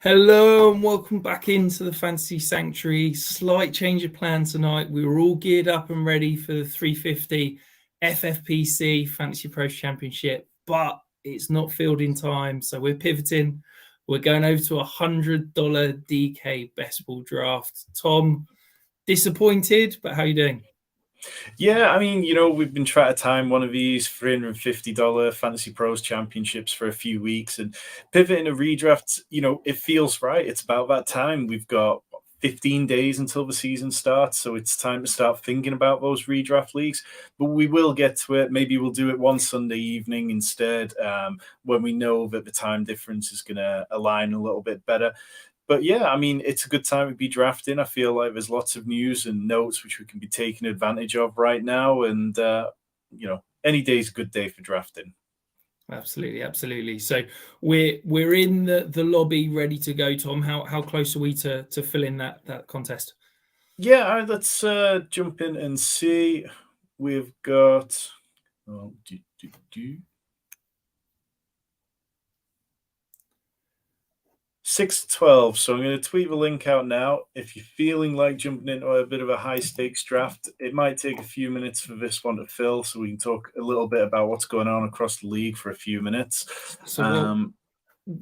Hello and welcome back into the Fantasy Sanctuary. Slight change of plan tonight. We were all geared up and ready for the 350 FFPC Fantasy Pros Championship, but it's not fielding time, so we're pivoting. We're going over to $100 DK best ball draft. Tom, disappointed, but how are you doing? Yeah, I mean, we've been trying to time one of these $350 Fantasy Pros Championships for a few weeks, and pivoting a redraft, it feels right. It's about that time. We've got 15 days until the season starts, so it's time to start thinking about those redraft leagues. But we will get to it. Maybe we'll do it one Sunday evening instead, when we know that the time difference is going to align a little bit better. But yeah, I mean, it's a good time to be drafting. I feel like there's lots of news and notes which we can be taking advantage of right now. And, any day is a good day for drafting. Absolutely. So we're in the lobby ready to go, Tom. How close are we to fill in that contest? Yeah, let's jump in and see. We've got 6 to 12. So I'm going to tweet the link out now. If you're feeling like jumping into a bit of a high stakes draft, it might take a few minutes for this one to fill, so we can talk a little bit about what's going on across the league for a few minutes. So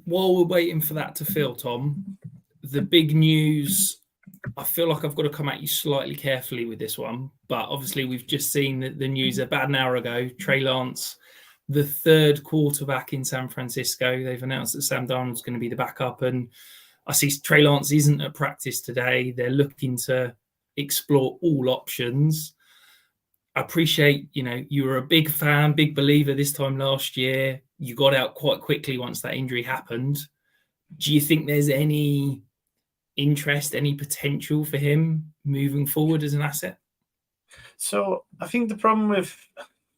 while we're waiting for that to fill, Tom, the big news, I feel like I've got to come at you slightly carefully with this one, but obviously we've just seen the news about an hour ago. Trey Lance, the third quarterback in San Francisco. They've announced that Sam Darnold's going to be the backup, and I see Trey Lance isn't at practice today. They're looking to explore all options. I appreciate, you were a big fan, big believer this time last year. You got out quite quickly once that injury happened. Do you think there's any interest, any potential for him moving forward as an asset? So I think the problem with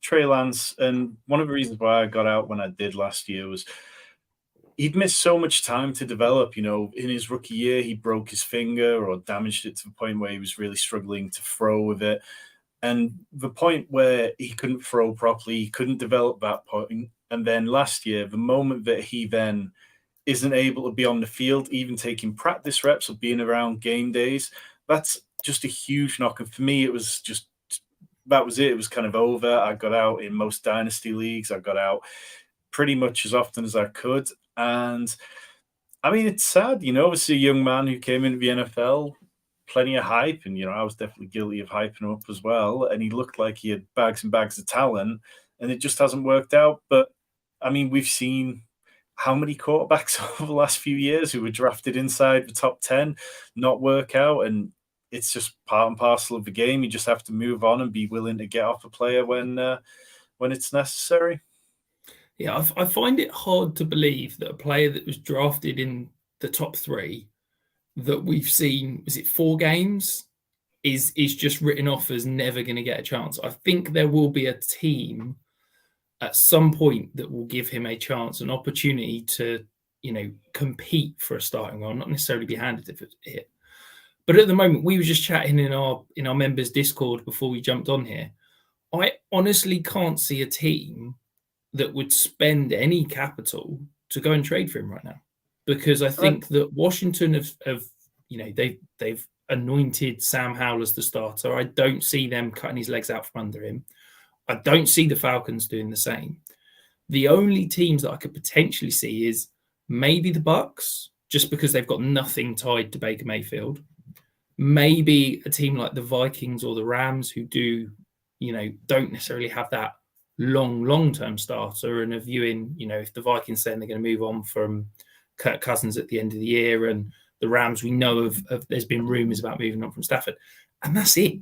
Trey Lance, and one of the reasons why I got out when I did last year, was he'd missed so much time to develop. In his rookie year, he broke his finger or damaged it to the point where he was really struggling to throw with it. And the point where he couldn't throw properly, he couldn't develop that point. And then last year, the moment that he then isn't able to be on the field, even taking practice reps or being around game days, that's just a huge knock. And for me, it was just, that was it. It was kind of over. I got out in most dynasty leagues. I got out pretty much as often as I could. And I mean, it's sad, it's a young man who came into the NFL, plenty of hype. And, I was definitely guilty of hyping him up as well. And he looked like he had bags and bags of talent, and it just hasn't worked out. But I mean, we've seen how many quarterbacks over the last few years who were drafted inside the top 10 not work out. And it's just part and parcel of the game. You just have to move on and be willing to get off a player when it's necessary. Yeah, I find it hard to believe that a player that was drafted in the top 3 that we've seen, is it 4 games, is just written off as never going to get a chance. I think there will be a team at some point that will give him a chance, an opportunity to, compete for a starting role, not necessarily be handed it. But at the moment, we were just chatting in our members' Discord before we jumped on here. I honestly can't see a team that would spend any capital to go and trade for him right now, because I think that Washington have they've anointed Sam Howell as the starter. I don't see them cutting his legs out from under him. I don't see the Falcons doing the same. The only teams that I could potentially see is maybe the Bucks, just because they've got nothing tied to Baker Mayfield. Maybe a team like the Vikings or the Rams, who don't necessarily have that long-term starter, and are viewing, if the Vikings saying they're going to move on from Kirk Cousins at the end of the year, and the Rams, we know of there's been rumors about moving on from Stafford, and that's it.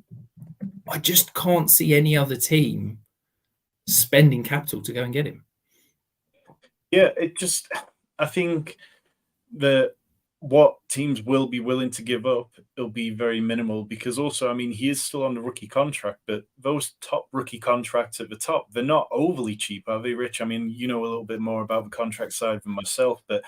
I just can't see any other team spending capital to go and get him. Yeah, I think that what teams will be willing to give up, it'll be very minimal, because also, I mean, he is still on the rookie contract, but those top rookie contracts at the top, they're not overly cheap, are they, Rich? I mean, you know a little bit more about the contract side than myself, but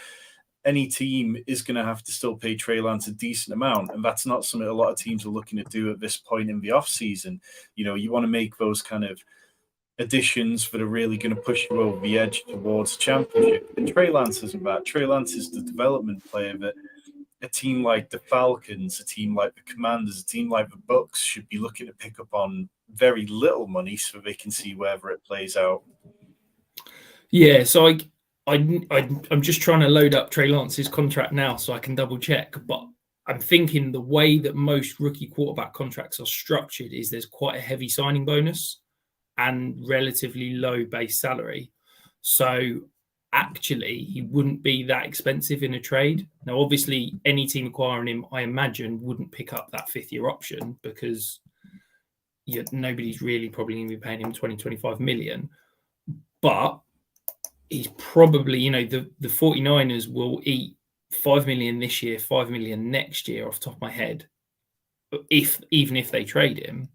any team is going to have to still pay Trey Lance a decent amount, and that's not something a lot of teams are looking to do at this point in the offseason. You want to make those kind of additions that are really going to push you over the edge towards championship. And Trey Lance isn't that. Trey Lance is the development player that a team like the Falcons, a team like the Commanders, a team like the Bucks should be looking to pick up on very little money so they can see wherever it plays out. Yeah, so I'm just trying to load up Trey Lance's contract now so I can double check, but I'm thinking the way that most rookie quarterback contracts are structured is there's quite a heavy signing bonus and relatively low base salary. So actually, he wouldn't be that expensive in a trade. Now, obviously, any team acquiring him, I imagine, wouldn't pick up that fifth-year option because nobody's really probably going to be paying him 25 million. But he's probably, the 49ers will eat 5 million this year, 5 million next year off the top of my head, even if they trade him.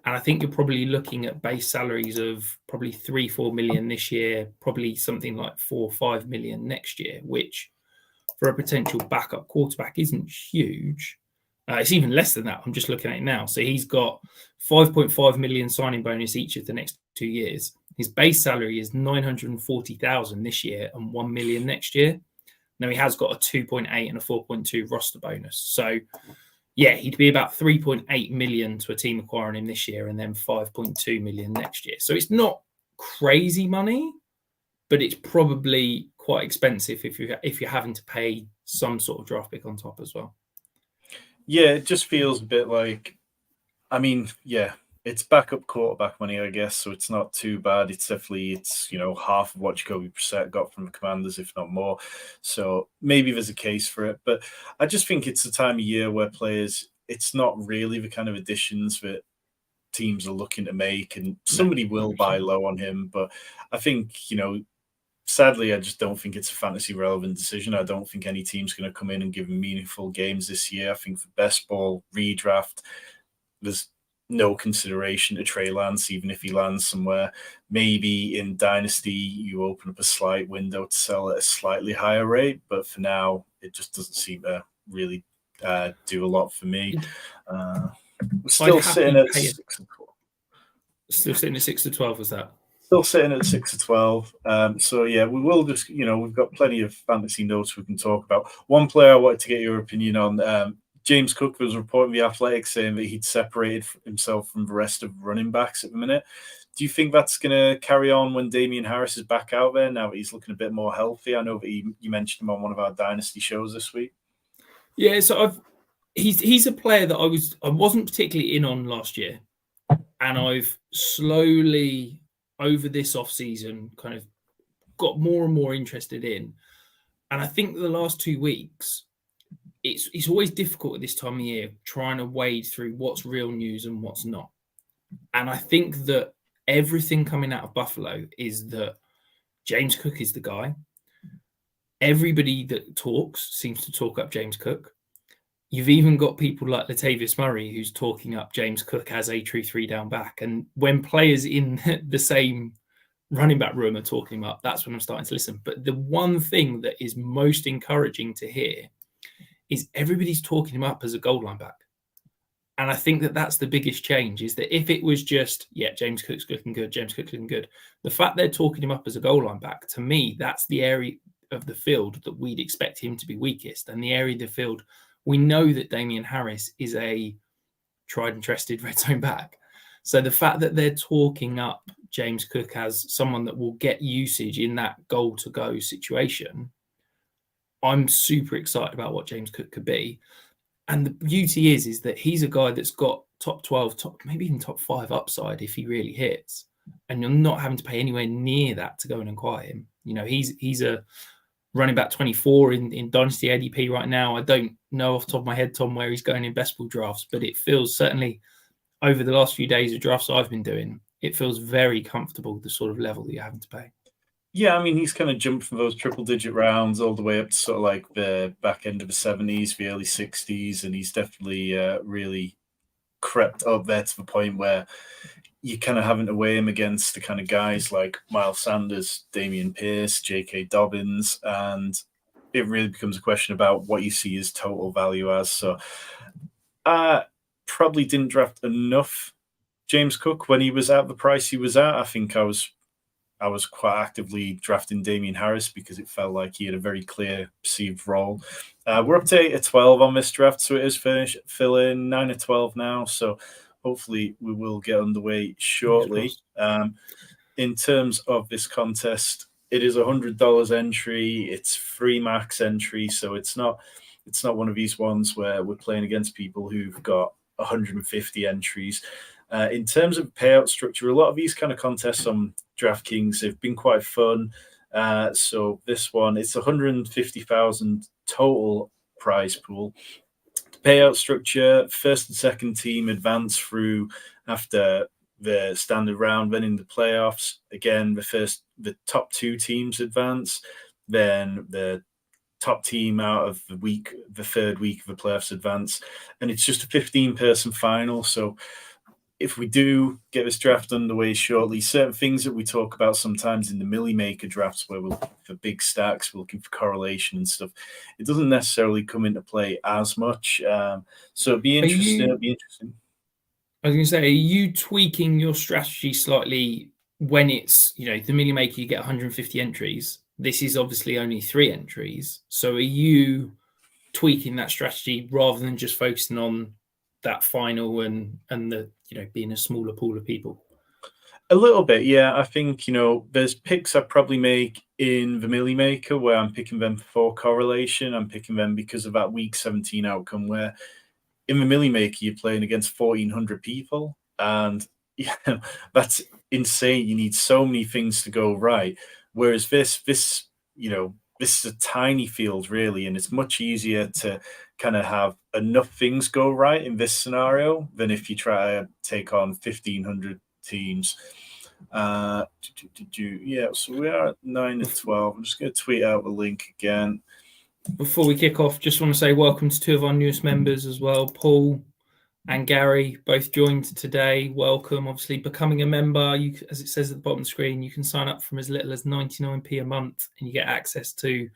And I think you're probably looking at base salaries of probably 3-4 million this year, probably something like 4 or 5 million next year, which for a potential backup quarterback isn't huge. It's even less than that. I'm just looking at it now. So he's got 5.5 million signing bonus each of the next 2 years. His base salary is 940,000 this year and 1 million next year. Now he has got a 2.8 and a 4.2 roster bonus. So yeah, he'd be about 3.8 million to a team acquiring him this year and then 5.2 million next year. So it's not crazy money, but it's probably quite expensive if you're having to pay some sort of draft pick on top as well. Yeah, it just feels a bit like, it's backup quarterback money, I guess, so it's not too bad. It's definitely, half of what Jacoby Brissett got from the Commanders, if not more. So maybe there's a case for it. But I just think it's the time of year where players, it's not really the kind of additions that teams are looking to make, and somebody will buy low on him. But I think, sadly, I just don't think it's a fantasy relevant decision. I don't think any team's going to come in and give him meaningful games this year. I think for best ball redraft, there's no consideration to Trey Lance, even if he lands somewhere. Maybe in Dynasty, you open up a slight window to sell at a slightly higher rate. But for now, it just doesn't seem to really do a lot for me. We're still sitting at 6 to 12. Still sitting at 6 to 12, was that? Still sitting at 6 to 12. So yeah, we will just, we've got plenty of fantasy notes we can talk about. One player I wanted to get your opinion on, James Cook was reporting The Athletic saying that he'd separated himself from the rest of running backs at the minute. Do you think that's going to carry on when Damian Harris is back out there now that he's looking a bit more healthy? I know that you mentioned him on one of our Dynasty shows this week. Yeah, so he's a player that I wasn't particularly in on last year, and I've slowly over this offseason kind of got more and more interested in. And I think the last 2 weeks, it's always difficult at this time of year trying to wade through what's real news and what's not. And I think that everything coming out of Buffalo is that James Cook is the guy. Everybody that talks seems to talk up James Cook. You've even got people like Latavius Murray who's talking up James Cook as a true 3-down back. And when players in the same running back room are talking him up, that's when I'm starting to listen. But the one thing that is most encouraging to hear is everybody's talking him up as a goal line back. And I think that that's the biggest change, is that if it was just, James Cook's looking good, the fact they're talking him up as a goal line back, to me, that's the area of the field that we'd expect him to be weakest. And the area of the field, we know that Damian Harris is a tried and trusted red zone back. So the fact that they're talking up James Cook as someone that will get usage in that goal to go situation, I'm super excited about what James Cook could be. And the beauty is that he's a guy that's got top 12, maybe even top 5 upside if he really hits. And you're not having to pay anywhere near that to go and acquire him. He's a running back 24 in Dynasty ADP right now. I don't know off the top of my head, Tom, where he's going in best ball drafts, but it feels certainly over the last few days of drafts I've been doing, it feels very comfortable, the sort of level that you're having to pay. Yeah, he's kind of jumped from those triple-digit rounds all the way up to sort of like the back end of the 70s, the early 60s, and he's definitely really crept up there to the point where you're kind of having to weigh him against the kind of guys like Miles Sanders, Dameon Pierce, J.K. Dobbins, and it really becomes a question about what you see his total value as. So I probably didn't draft enough James Cook, when he was at the price he was at, I think I was quite actively drafting Damian Harris because it felt like he had a very clear perceived role. We're up to 8 of 12 on this draft, so it is filling 9 of 12 now. So hopefully we will get underway shortly. In terms of this contest, it is $100 entry. It's free max entry, so it's not one of these ones where we're playing against people who've got 150 entries. In terms of payout structure, a lot of these kind of contests on DraftKings have been quite fun. So this one, it's 150,000 total prize pool. Payout structure: first and second team advance through after the standard round. Then in the playoffs, again, the top 2 teams advance. Then the top team out of the third week of the playoffs advance, and it's just a 15-person final. So if we do get this draft underway shortly, certain things that we talk about sometimes in the Millie Maker drafts where we're looking for big stacks, we're looking for correlation and stuff, it doesn't necessarily come into play as much. So it'd be interesting. I was going to say, are you tweaking your strategy slightly when it's, the Millie Maker, you get 150 entries? This is obviously only 3 entries. So are you tweaking that strategy rather than just focusing on that final and the being a smaller pool of people? A little bit, yeah. I think there's picks I probably make in the Millie Maker where I'm picking them for correlation. I'm picking them because of that week 17 outcome, where in the Millie Maker you're playing against 1,400 people, and that's insane. You need so many things to go right. Whereas this is a tiny field, really, and it's much easier to kind of have enough things go right in this scenario than if you try to take on 1,500 teams. So we are at 9 of 12. I'm just going to tweet out the link again. Before we kick off, just want to say welcome to 2 of our newest members as well. Paul and Gary both joined today. Welcome. Obviously, becoming a member, as it says at the bottom of the screen, you can sign up from as little as 99p a month and you get access to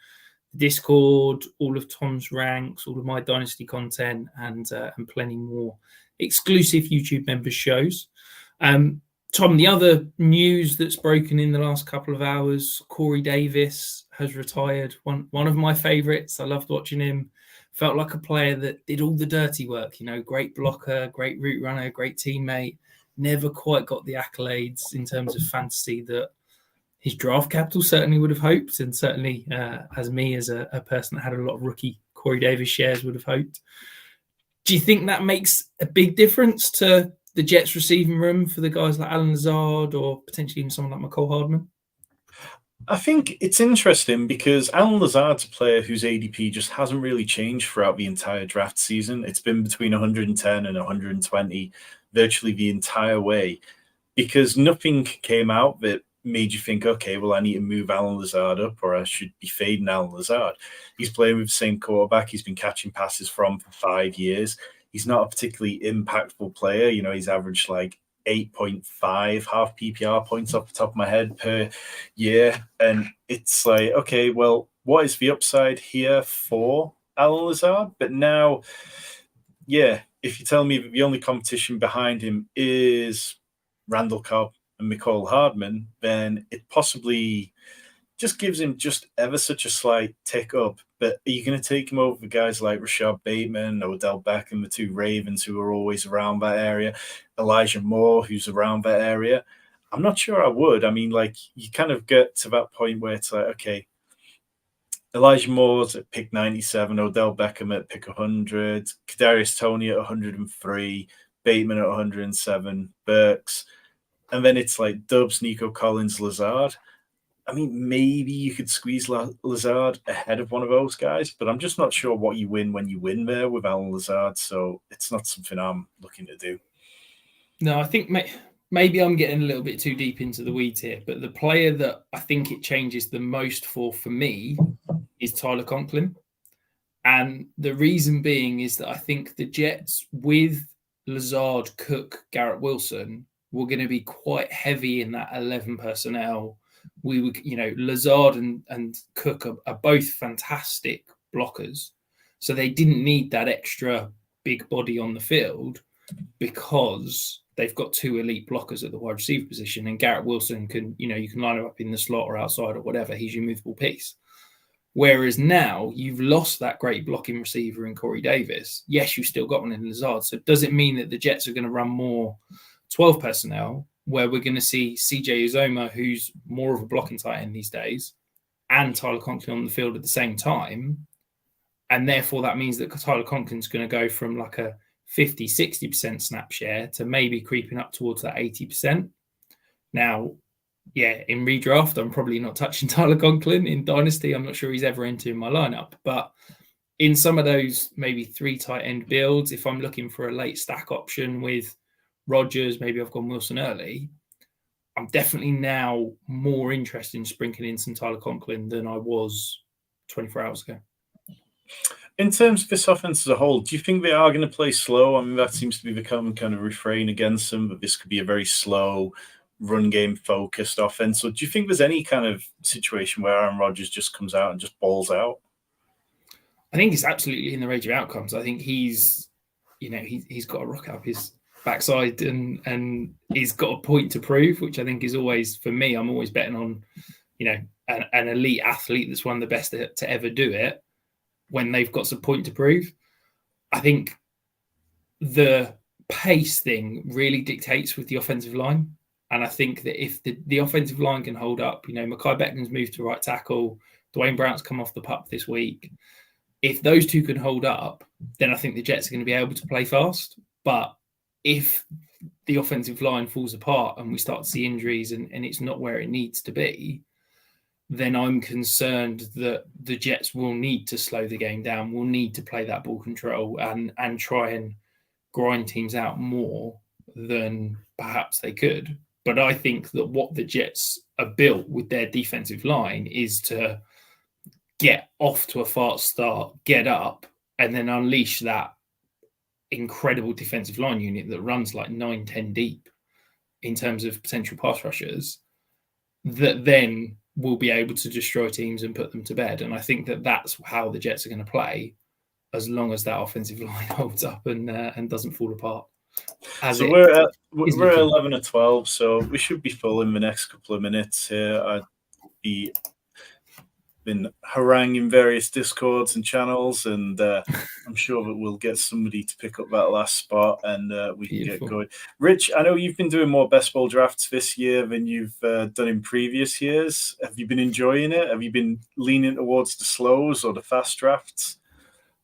Discord, all of Tom's ranks, all of my Dynasty content, and plenty more exclusive YouTube members shows. Tom, the other news that's broken in the last couple of hours, Corey Davis has retired. One of my favourites. I loved watching him. Felt like a player that did all the dirty work, great blocker, great route runner, great teammate. Never quite got the accolades in terms of fantasy that his draft capital certainly would have hoped, and certainly as me as a person that had a lot of rookie Corey Davis shares would have hoped. Do you think that makes a big difference to the Jets receiving room for the guys like Allen Lazard or potentially even someone like McCall Hardman? I think it's interesting because Allen Lazard's a player whose ADP just hasn't really changed throughout the entire draft season. It's been between 110 and 120 virtually the entire way, because nothing came out that made you think, okay, well, I need to move Allen Lazard up or I should be fading Allen Lazard. He's playing with the same quarterback he's been catching passes from for 5 years. He's not a particularly impactful player. He's averaged like 8.5 half PPR points off the top of my head per year. And it's like, okay, well, what is the upside here for Allen Lazard? But now, if you tell me that the only competition behind him is Randall Cobb and McCall Hardman, then it possibly just gives him just ever such a slight tick up. But are you going to take him over guys like Rashod Bateman, Odell Beckham, the 2 Ravens who are always around that area, Elijah Moore, who's around that area? I'm not sure I would. I mean, like, you kind of get to that point where it's like, okay, Elijah Moore's at pick 97, Odell Beckham at pick 100, Kadarius Toney at 103, Bateman at 107, Burks. And then it's like Dubs, Nico Collins, Lazard. I mean, maybe you could squeeze Lazard ahead of one of those guys, but I'm just not sure what you win when you win there with Allen Lazard. So it's not something I'm looking to do. No, I think maybe I'm getting a little bit too deep into the weeds here, but the player that I think it changes the most for me is Tyler Conklin. And the reason being is that I think the Jets with Lazard, Cook, Garrett Wilson were going to be quite heavy in that 11 personnel. We would, Lazard and Cook are both fantastic blockers. So they didn't need that extra big body on the field. because they've got two elite blockers at the wide receiver position, and Garrett Wilson can, you can line him up in the slot or outside or whatever. He's your movable piece. Whereas now you've lost that great blocking receiver in Corey Davis. Yes, you've still got one in Lazard. So does it mean that the Jets are going to run more 12 personnel, where we're going to see CJ Uzoma, who's more of a blocking tight end these days, and Tyler Conklin on the field at the same time? And therefore that means that Tyler Conklin's going to go from like a 50, 60% snap share to maybe creeping up towards that 80%. Now, yeah, in redraft, I'm probably not touching Tyler Conklin. In Dynasty, I'm not sure he's ever into my lineup. But in some of those maybe 3 tight end builds, if I'm looking for a late stack option with Rodgers, maybe I've gone Wilson early, I'm definitely now more interested in sprinkling in some Tyler Conklin than I was 24 hours ago. In terms of this offense as a whole, do you think they are going to play slow? I mean, that seems to be becoming kind of refrain against them, but this could be a very slow, run game focused offense. So do you think there's any kind of situation where Aaron Rodgers just comes out and just balls out? I think it's absolutely in the range of outcomes. I think he's got a rock up his backside and he's got a point to prove, which I think is always, for me, I'm always betting on, an elite athlete that's one of the best to ever do it when they've got some point to prove. I think the pace thing really dictates with the offensive line. And I think that if the offensive line can hold up, Mekhi Becton's moved to right tackle, Dwayne Brown's come off the pup this week. If those two can hold up, then I think the Jets are going to be able to play fast. But if the offensive line falls apart and we start to see injuries and it's not where it needs to be, then I'm concerned that the Jets will need to slow the game down, will need to play that ball control and try and grind teams out more than perhaps they could. But I think that what the Jets are built with their defensive line is to get off to a fast start, get up, and then unleash that incredible defensive line unit that runs like 9-10 deep in terms of potential pass rushers that then will be able to destroy teams and put them to bed. And I think that that's how the Jets are going to play as long as that offensive line holds up and doesn't fall apart. So we're 11 or 12, so we should be full in the next couple of minutes here. I've been haranguing various Discords and channels, and I'm sure that we'll get somebody to pick up that last spot and we can get going. Rich, I know you've been doing more best ball drafts this year than you've done in previous years. Have you been enjoying it? Have you been leaning towards the slows or the fast drafts?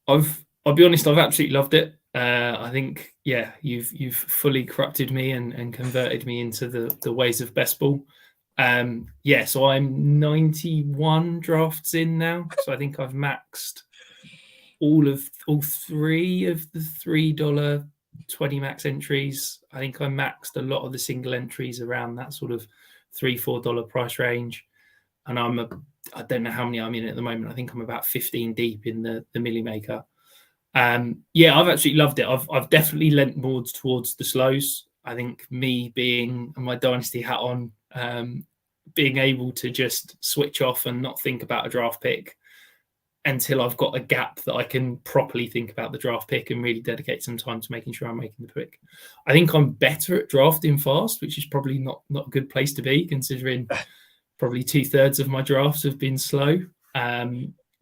I'll be honest, I've absolutely loved it. I think, you've fully corrupted me and converted me into the ways of best ball. So I'm 91 drafts in now. So I think I've maxed all 3 of the $3.20 max entries. I think I maxed a lot of the single entries around that sort of $3-4 price range. And I don't know how many I'm in at the moment. I think I'm about 15 deep in the Millie Maker. I've absolutely loved it. I've definitely lent more towards the slows. I think me being my dynasty hat on, being able to just switch off and not think about a draft pick until I've got a gap that I can properly think about the draft pick and really dedicate some time to making sure I'm making the pick. I think I'm better at drafting fast, which is probably not a good place to be, considering probably 2/3 of my drafts have been slow.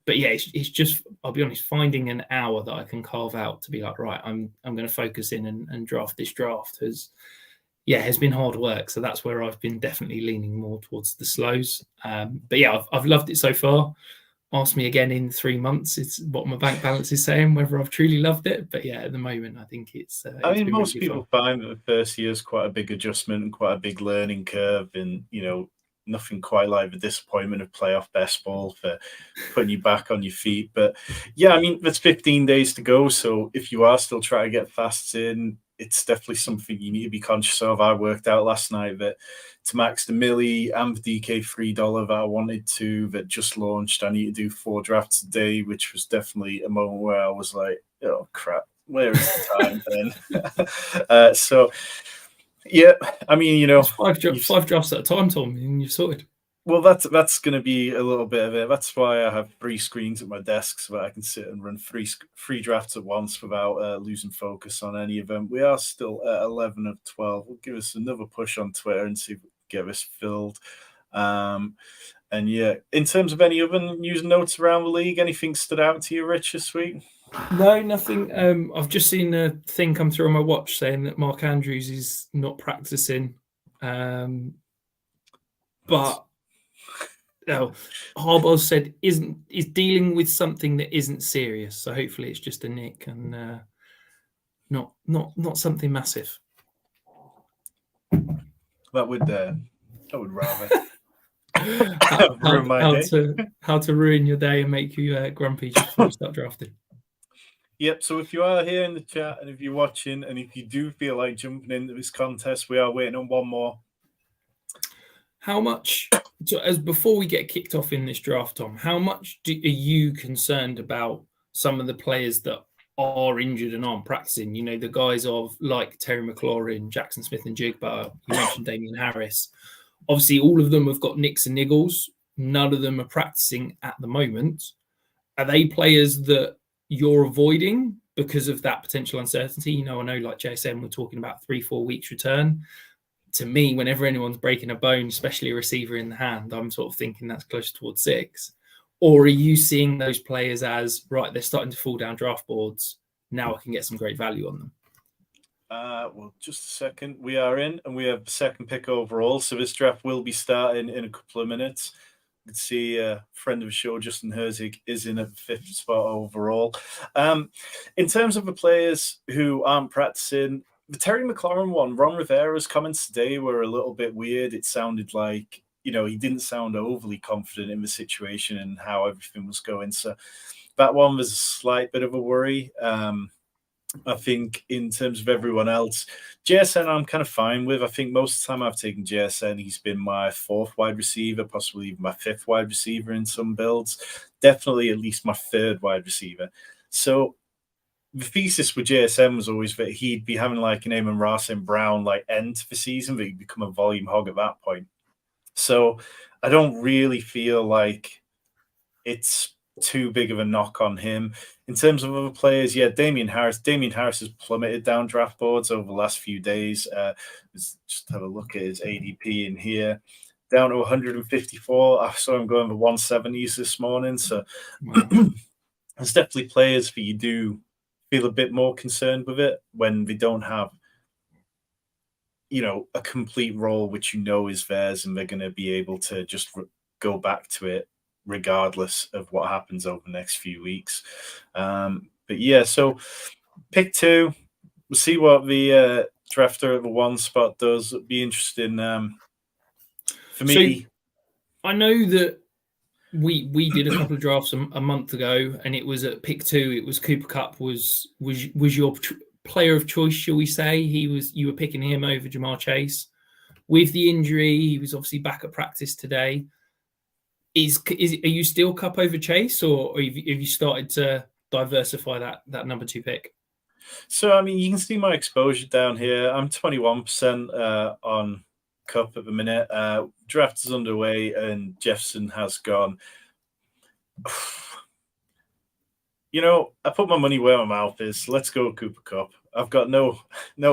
It's just, I'll be honest, finding an hour that I can carve out to be like, right, I'm going to focus in and draft this draft has been hard work. So that's where I've been definitely leaning more towards the slows. I've loved it so far. Ask me again in 3 months. It's what my bank balance is saying, whether I've truly loved it. But at the moment, I think it's. Most people find that the first year is quite a big adjustment and quite a big learning curve, and nothing quite like the disappointment of playoff best ball for putting you back on your feet. But there's 15 days to go. So if you are still trying to get fasts in, it's definitely something you need to be conscious of. I worked out last night that to max the Millie and the DK $3 that I wanted to, that just launched, I need to do 4 drafts a day, which was definitely a moment where I was like, oh crap, where is the time then? 5 drafts at a time, Tom, and you've sorted. Well, that's going to be a little bit of it. That's why I have 3 screens at my desk so that I can sit and run three drafts at once without losing focus on any of them. We are still at 11 of 12. We'll give us another push on Twitter and see if we can get this filled. And yeah, in terms of any other news and notes around the league, anything stood out to you, Rich, this week? No, nothing. I've just seen a thing come through on my watch saying that Mark Andrews is not practicing. But Harbaugh said is dealing with something that isn't serious. So hopefully it's just a nick and not something massive. That would rather. How to ruin your day and make you grumpy just before you start drafting. Yep, so if you are here in the chat and if you're watching and if you do feel like jumping into this contest, we are waiting on one more. How much, as before we get kicked off in this draft, Tom, how much are you concerned about some of the players that are injured and aren't practicing? You know, the guys of like Terry McLaurin, Jackson Smith and Jigba, you mentioned Damian Harris. Obviously, all of them have got nicks and niggles. None of them are practicing at the moment. Are they players that you're avoiding because of that potential uncertainty? You know, I know like JSM, we're talking about 3-4 weeks return. To me, whenever anyone's breaking a bone, especially a receiver in the hand, I'm sort of thinking that's closer towards 6. Or are you seeing those players as, right, they're starting to fall down draft boards. Now I can get some great value on them. Well, just a second. We are in and we have the second pick overall. So this draft will be starting in a couple of minutes. Let's see, a friend of the show, Justin Herzig, is in at the 5th spot overall. In terms of the players who aren't practicing, the Terry McLaurin one, Ron Rivera's comments today were a little bit weird. It sounded like, you know, he didn't sound overly confident in the situation and how everything was going. So that one was a slight bit of a worry. I think in terms of everyone else, JSN I'm kind of fine with. I think most of the time I've taken JSN, he's been my 4th wide receiver, possibly even my 5th wide receiver in some builds. Definitely at least my 3rd wide receiver. So the thesis with JSN was always that he'd be having like an Amon-Ra St. Brown like end to the season, that he'd become a volume hog at that point. So I don't really feel like it's too big of a knock on him. In terms of other players, yeah, Damian Harris has plummeted down draft boards over the last few days. Let's just have a look at his ADP in here. Down to 154. I saw him going for 170s this morning. So there's definitely players that you do feel a bit more concerned with it when they don't have, you know, a complete role which you know is theirs and they're going to be able to just go back to it regardless of what happens over the next few weeks. But yeah, so pick 2. We'll see what the drafter at the 1 spot does. It'll be interesting for me. So I know that we did a couple of drafts a month ago, and it was at pick 2. It was Cooper Kupp was your player of choice, shall we say? You were picking him over Jamar Chase. With the injury, he was obviously back at practice today. Are you still Kupp over Chase, or have you started to diversify that number 2 pick? So, I mean, you can see my exposure down here. I'm 21% on Kupp at the minute. Draft is underway and Jefferson has gone. You know, I put my money where my mouth is. Let's go Cooper Kupp. I've got no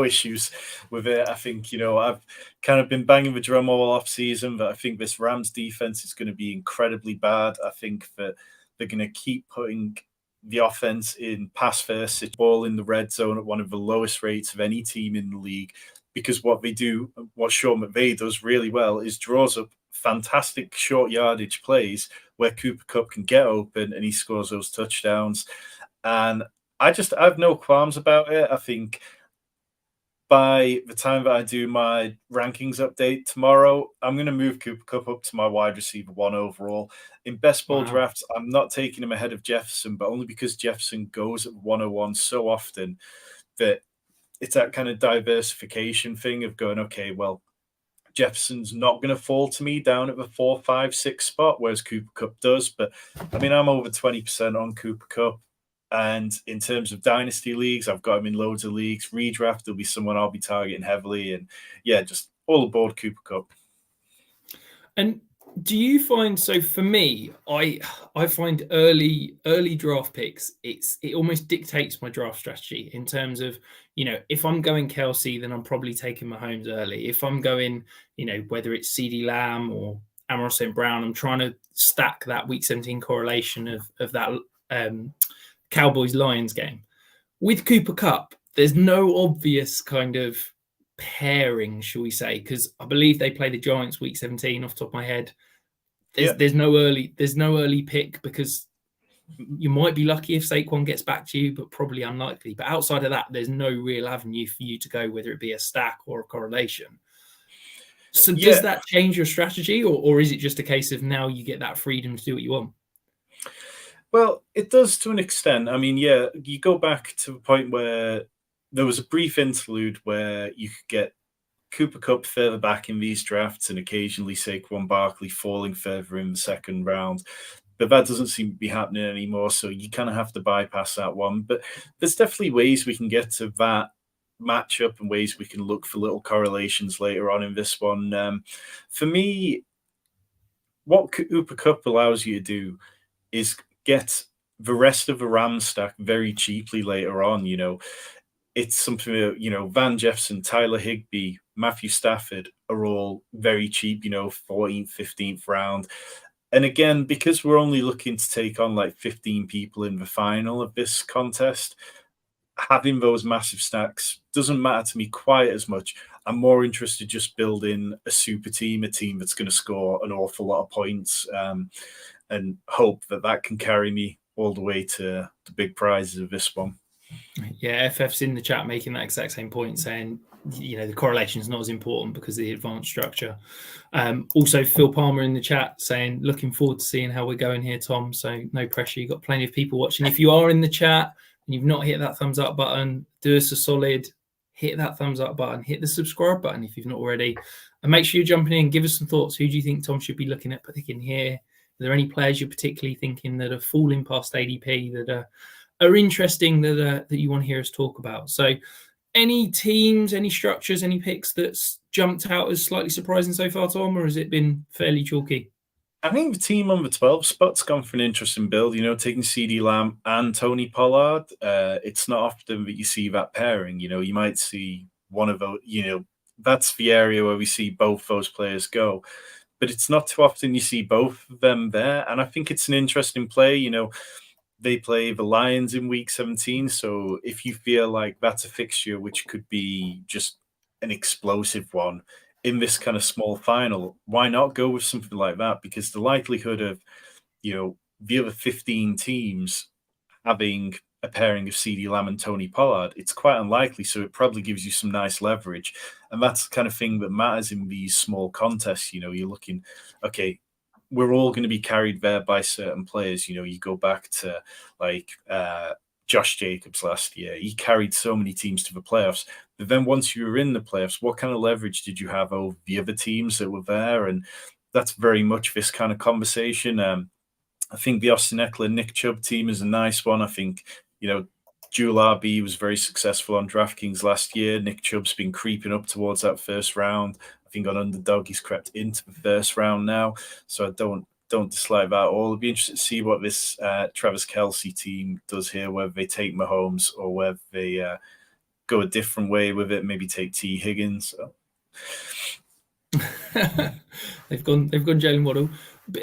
issues with it. I think, you know, I've kind of been banging the drum all off season, but I think this Rams defense is going to be incredibly bad. I think that they're going to keep putting the offense in pass first, ball in the red zone at one of the lowest rates of any team in the league, because what Sean McVay does really well is draws up fantastic short yardage plays where Cooper Kupp can get open and he scores those touchdowns. And I have no qualms about it. I think by the time that I do my rankings update tomorrow, I'm going to move Cooper Kupp up to my wide receiver 1 overall. In best ball drafts, I'm not taking him ahead of Jefferson, but only because Jefferson goes at 101 so often that it's that kind of diversification thing of going, okay, well, Jefferson's not going to fall to me down at the 4, 5, 6 spot, whereas Cooper Kupp does. But I mean, I'm over 20% on Cooper Kupp. And in terms of dynasty leagues, I've got him in loads of leagues. Redraft will be someone I'll be targeting heavily. And yeah, just all aboard Cooper Kupp. And Do you find, so for me, I find early draft picks, it almost dictates my draft strategy in terms of, if I'm going Kelsey, then I'm probably taking Mahomes early. If I'm going, whether it's CD Lamb or Amon St. Brown, I'm trying to stack that week 17 correlation of that Cowboys Lions game. With Cooper Kupp, there's no obvious kind of pairing, shall we say, because I believe they play the Giants week 17 off the top of my head. There's no early pick because you might be lucky if Saquon gets back to you, but probably unlikely. But outside of that, there's no real avenue for you to go, whether it be a stack or a correlation. So does that change your strategy, or is it just a case of now you get that freedom to do what you want? Well, it does to an extent. I mean, you go back to a point where there was a brief interlude where you could get Cooper Kupp further back in these drafts and occasionally Saquon Barkley falling further in the second round. But that doesn't seem to be happening anymore, so you kind of have to bypass that one. But there's definitely ways we can get to that matchup and ways we can look for little correlations later on in this one. For me, what Cooper Kupp allows you to do is get the rest of the Rams stack very cheaply later on. It's something that, Van Jefferson, Tyler Higbee, Matthew Stafford are all very cheap, 14th, 15th round. And again, because we're only looking to take on like 15 people in the final of this contest, having those massive stacks doesn't matter to me quite as much. I'm more interested just building a super team, a team that's going to score an awful lot of points, and hope that can carry me all the way to the big prizes of this one. Yeah, FF's in the chat making that exact same point, saying, the correlation is not as important because of the advanced structure. Also, Phil Palmer in the chat saying, looking forward to seeing how we're going here, Tom. So no pressure. You've got plenty of people watching. If you are in the chat and you've not hit that thumbs up button, do us a solid, hit that thumbs up button, hit the subscribe button if you've not already. And make sure you're jumping in. Give us some thoughts. Who do you think Tom should be looking at picking here? Are there any players you're particularly thinking that are falling past ADP that are interesting that you want to hear us talk about? So any teams, any structures, any picks that's jumped out as slightly surprising so far, Tom, or has it been fairly chalky? I think the team on the 12 spot's gone for an interesting build, taking CD Lamb and Tony Pollard. It's not often that you see that pairing. You might see one of those, that's the area where we see both those players go. But it's not too often you see both of them there. And I think it's an interesting play. They play the Lions in week 17. So if you feel like that's a fixture which could be just an explosive one in this kind of small final, why not go with something like that? Because the likelihood of, the other 15 teams having a pairing of CD Lamb and Tony Pollard, it's quite unlikely. So it probably gives you some nice leverage. And that's the kind of thing that matters in these small contests. You're looking, okay, we're all going to be carried there by certain players. You go back to like Josh Jacobs last year. He carried so many teams to the playoffs. But then once you were in the playoffs, what kind of leverage did you have over the other teams that were there? And that's very much this kind of conversation. I think the Austin Eckler, Nick Chubb team is a nice one. I think, Jewel RB was very successful on DraftKings last year. Nick Chubb's been creeping up towards that first round. I think on Underdog, he's crept into the first round now. So I don't dislike that at all. It'll be interesting to see what this Travis Kelce team does here, whether they take Mahomes or whether they go a different way with it, maybe take T. Higgins. So. They've gone Jalen Waddle.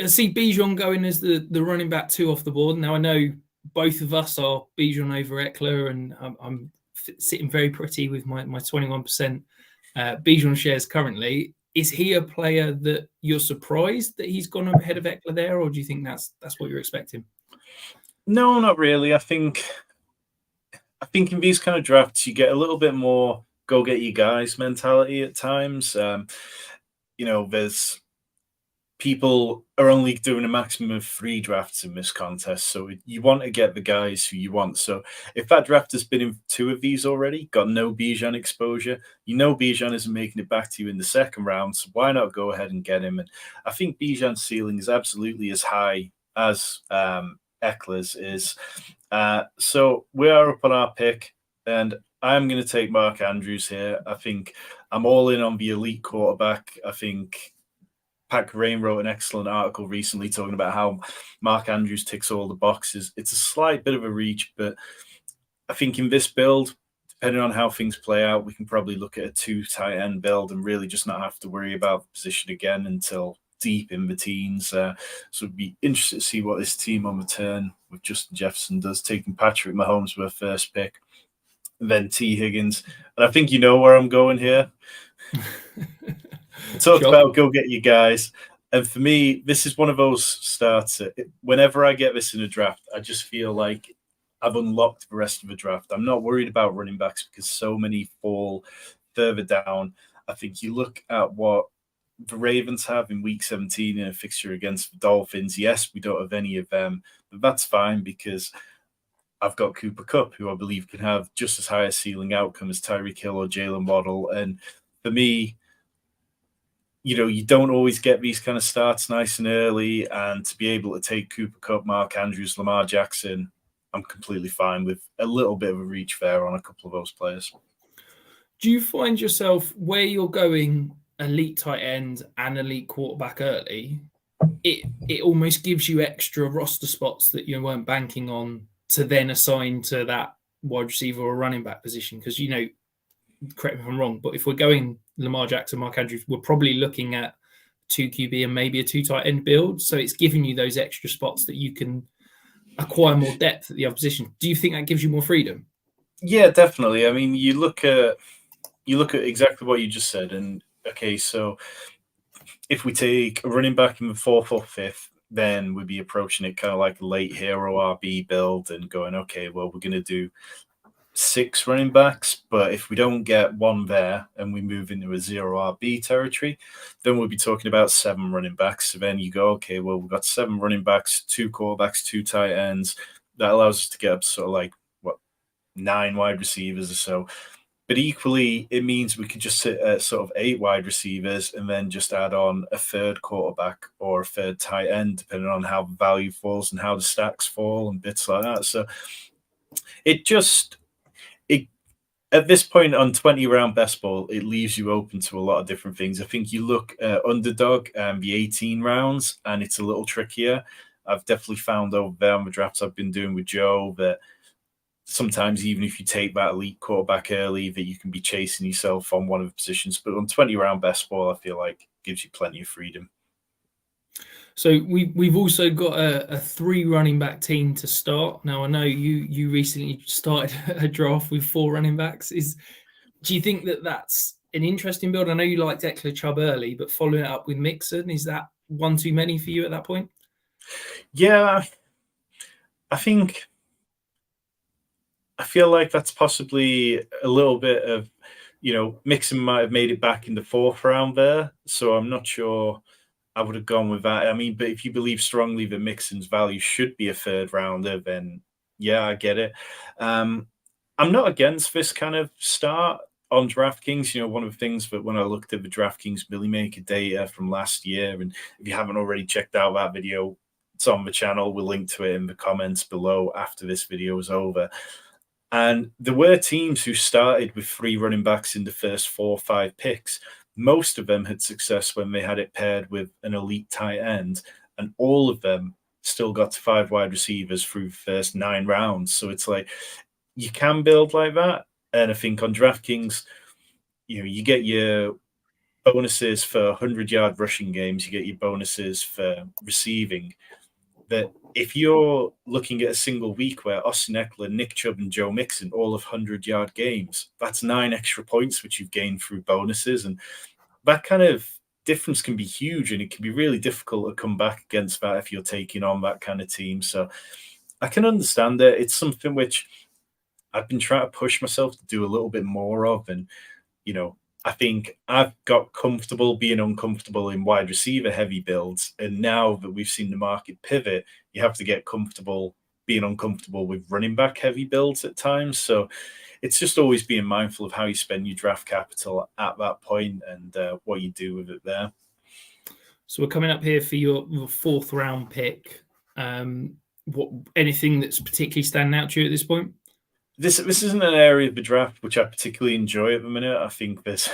I see Bijan going as the running back 2 off the board. Now, I know both of us are Bijan over Eckler, and I'm sitting very pretty with my 21% Bijan shares currently. Is he a player that you're surprised that he's gone ahead of Eckler there, or do you think that's what you're expecting? No, not really. I think in these kind of drafts, you get a little bit more go get you guys mentality at times. There's people are only doing a maximum of 3 drafts in this contest. So you want to get the guys who you want. So if that draft has been in 2 of these already, got no Bijan exposure, Bijan isn't making it back to you in the second round. So why not go ahead and get him? And I think Bijan's ceiling is absolutely as high as Eckler's is. So we are up on our pick, and I'm going to take Mark Andrews here. I think I'm all in on the elite quarterback. I think Pat Rain wrote an excellent article recently talking about how Mark Andrews ticks all the boxes. It's a slight bit of a reach, but I think in this build, depending on how things play out, we can probably look at a 2 tight end build and really just not have to worry about the position again until deep in the teens. So it'd be interesting to see what this team on the turn with Justin Jefferson does, taking Patrick Mahomes with a first pick, then T. Higgins. And I think you know where I'm going here. Talked about go get your guys. And for me, this is one of those starts. Whenever I get this in a draft, I just feel like I've unlocked the rest of the draft. I'm not worried about running backs because so many fall further down. I think you look at what the Ravens have in week 17 in a fixture against the Dolphins. Yes, we don't have any of them, but that's fine because I've got Cooper Kupp, who I believe can have just as high a ceiling outcome as Tyreek Hill or Jalen Waddle. And for me, you don't always get these kind of starts nice and early, and to be able to take Cooper Kupp, Mark Andrews, Lamar Jackson, I'm completely fine with a little bit of a reach there on a couple of those players. Do you find yourself where you're going elite tight end and elite quarterback early, it almost gives you extra roster spots that you weren't banking on to then assign to that wide receiver or running back position? Because, correct me if I'm wrong, but if we're going Lamar Jackson, Mark Andrews, we're probably looking at 2 QB and maybe a 2 tight end build. So it's giving you those extra spots that you can acquire more depth at the other position. Do you think that gives you more freedom? Yeah, definitely. I mean, you look at exactly what you just said, and okay, so if we take a running back in the 4th or 5th, then we'd be approaching it kind of like a late hero RB build and going, okay, well, we're going to do 6 running backs, but if we don't get one there and we move into a 0 RB territory, then we'll be talking about 7 running backs. So then you go, okay, well, we've got 7 running backs, 2 quarterbacks, 2 tight ends. That allows us to get up to sort of like 9 wide receivers or so. But equally, it means we could just sit at sort of 8 wide receivers and then just add on a 3rd quarterback or a 3rd tight end, depending on how the value falls and how the stacks fall and bits like that. So at this point on 20-round best ball, it leaves you open to a lot of different things. I think you look at Underdog and the 18 rounds, and it's a little trickier. I've definitely found over there on the drafts I've been doing with Joe that sometimes even if you take that elite quarterback early, that you can be chasing yourself on one of the positions. But on 20-round best ball, I feel like gives you plenty of freedom. So we've also got a 3 running back team to start. Now, I know you recently started a draft with 4 running backs. Do you think that that's an interesting build? I know you liked Eckler Chubb early, but following it up with Mixon, is that one too many for you at that point? Yeah, I feel like that's possibly a little bit of, Mixon might have made it back in the 4th round there. So I'm not sure I would have gone with that. I mean, but if you believe strongly that Mixon's value should be a 3rd rounder, then yeah, I get it. I'm not against this kind of start on DraftKings. One of the things that when I looked at the DraftKings Millie Maker data from last year, and if you haven't already checked out that video, it's on the channel. We'll link to it in the comments below after this video is over. And there were teams who started with 3 running backs in the first 4 or 5 picks. Most of them had success when they had it paired with an elite tight end, and all of them still got to 5 wide receivers through the first 9 rounds. So it's like you can build like that. And I think on DraftKings, you get your bonuses for 100-yard rushing games, you get your bonuses for receiving. That if you're looking at a single week where Austin Eckler, Nick Chubb, and Joe Mixon all have 100-yard games, that's 9 extra points which you've gained through bonuses. And that kind of difference can be huge, and it can be really difficult to come back against that if you're taking on that kind of team. So I can understand it. It's something which I've been trying to push myself to do a little bit more of. And, I think I've got comfortable being uncomfortable in wide receiver heavy builds. And now that we've seen the market pivot, you have to get comfortable being uncomfortable with running back heavy builds at times. So it's just always being mindful of how you spend your draft capital at that point and what you do with it there. So we're coming up here for your 4th round pick. Anything that's particularly standing out to you at this point? This isn't an area of the draft which I particularly enjoy at the minute. I think there's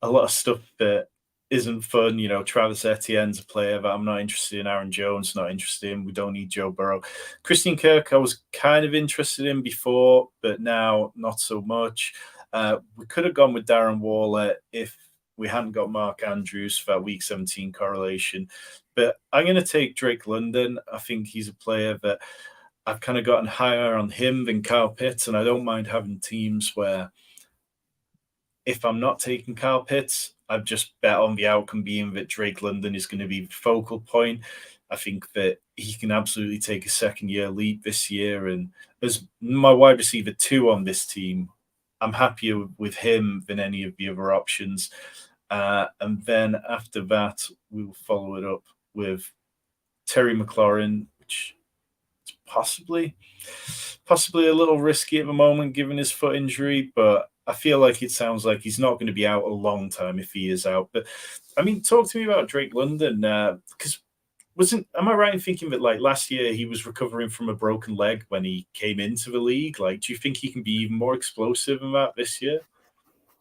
a lot of stuff that isn't fun. Travis Etienne's a player that I'm not interested in. Aaron Jones, not interested in. We don't need Joe Burrow. Christian Kirk, I was kind of interested in before, but now not so much. We could have gone with Darren Waller if we hadn't got Mark Andrews for that Week 17 correlation. But I'm going to take Drake London. I think he's a player that I've kind of gotten higher on him than Kyle Pitts, and I don't mind having teams where if I'm not taking Kyle Pitts, I've just bet on the outcome being that Drake London is going to be the focal point. I think that he can absolutely take a second-year leap this year. And as my wide receiver 2 on this team, I'm happier with him than any of the other options. And then after that, we'll follow it up with Terry McLaurin, which is possibly a little risky at the moment given his foot injury, but I feel like it sounds like he's not going to be out a long time if he is out. But I mean, talk to me about Drake London, because am I right in thinking that like last year he was recovering from a broken leg when he came into the league? Like, do you think he can be even more explosive than that this year?